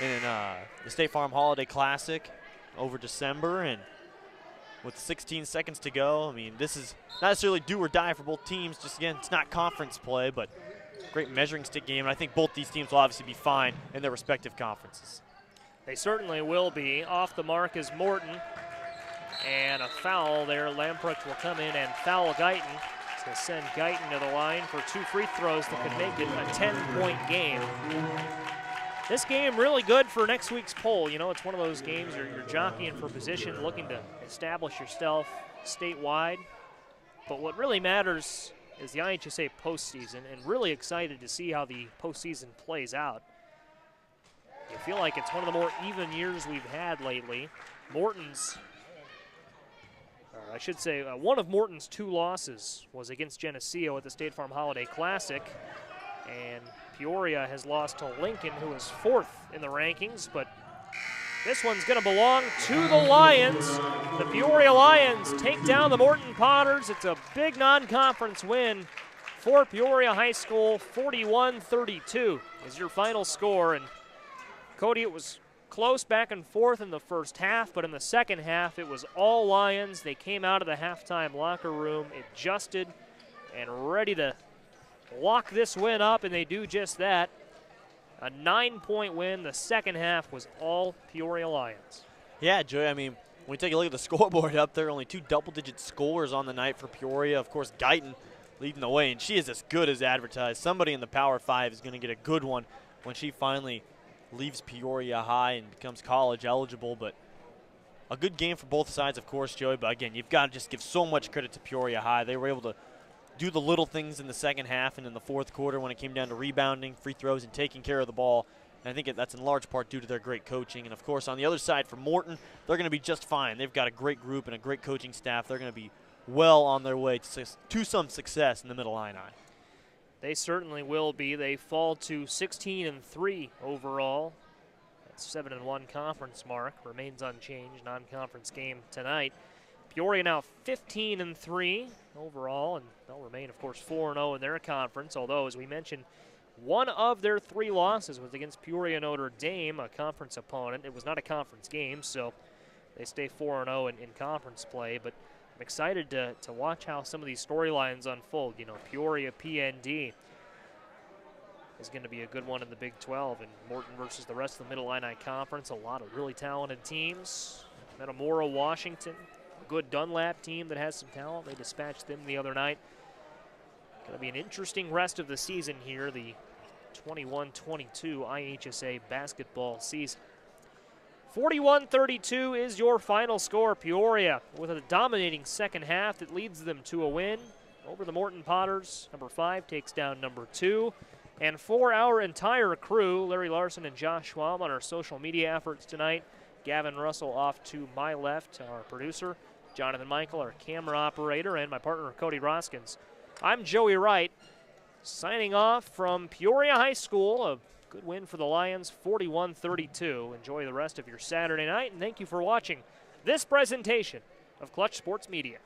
in the State Farm Holiday Classic over December, and with 16 seconds to go, I mean, this is not necessarily do or die for both teams. Just, again, it's not conference play, but great measuring stick game. And I think both these teams will obviously be fine in their respective conferences. They certainly will be. Off the mark is Morton. And a foul there. Lamprecht will come in and foul Guyton to send Guyton to the line for 2 free throws that could make it a 10-point game. This game really good for next week's poll. It's one of those games you're jockeying for position, looking to establish yourself statewide. But what really matters is the IHSA postseason, and really excited to see how the postseason plays out. You feel like it's one of the more even years we've had lately. I should say one of Morton's 2 losses was against Geneseo at the State Farm Holiday Classic, and Peoria has lost to Lincoln, who is 4th in the rankings, but this one's going to belong to the Lions. The Peoria Lions take down the Morton Potters. It's a big non-conference win for Peoria High School. 41-32 is your final score. And Cody, it was close back and forth in the first half, but in the second half it was all Lions. They came out of the halftime locker room adjusted and ready to lock this win up, and they do just that. A 9-point win. The second half was all Peoria Lions. Yeah, Joey, I mean, when we take a look at the scoreboard up there, only 2 double-digit scores on the night for Peoria. Of course, Guyton leading the way, and she is as good as advertised. Somebody in the Power 5 is going to get a good one when she finally leaves Peoria High and becomes college eligible. But a good game for both sides, of course, Joey. But, again, you've got to just give so much credit to Peoria High. They were able to do the little things in the second half and in the fourth quarter when it came down to rebounding, free throws, and taking care of the ball. And I think that's in large part due to their great coaching. And, of course, on the other side for Morton, they're going to be just fine. They've got a great group and a great coaching staff. They're going to be well on their way to some success in the Mid-Illini. They certainly will be. They fall to 16-3 overall. That's 7-1 conference mark. Remains unchanged. Non-conference game tonight. Peoria now 15-3 overall, and they'll remain, of course, 4-0 in their conference, although, as we mentioned, one of their 3 losses was against Peoria Notre Dame, a conference opponent. It was not a conference game, so they stay 4-0 in conference play. But I'm excited to watch how some of these storylines unfold. You know, Peoria PND is going to be a good one in the Big 12, and Morton versus the rest of the Mid-Illini Conference. A lot of really talented teams. Metamora, Washington, a good Dunlap team that has some talent. They dispatched them the other night. Going to be an interesting rest of the season here, the 21-22 IHSA basketball season. 41-32 is your final score. Peoria with a dominating second half that leads them to a win over the Morton Potters. Number 5 takes down number 2. And for our entire crew, Larry Larson and Josh Schwalm on our social media efforts tonight, Gavin Russell off to my left, our producer, Jonathan Michael, our camera operator, and my partner, Cody Roskins. I'm Joey Wright, signing off from Peoria High School. A good win for the Lions, 41-32. Enjoy the rest of your Saturday night, and thank you for watching this presentation of Clutch Sports Media.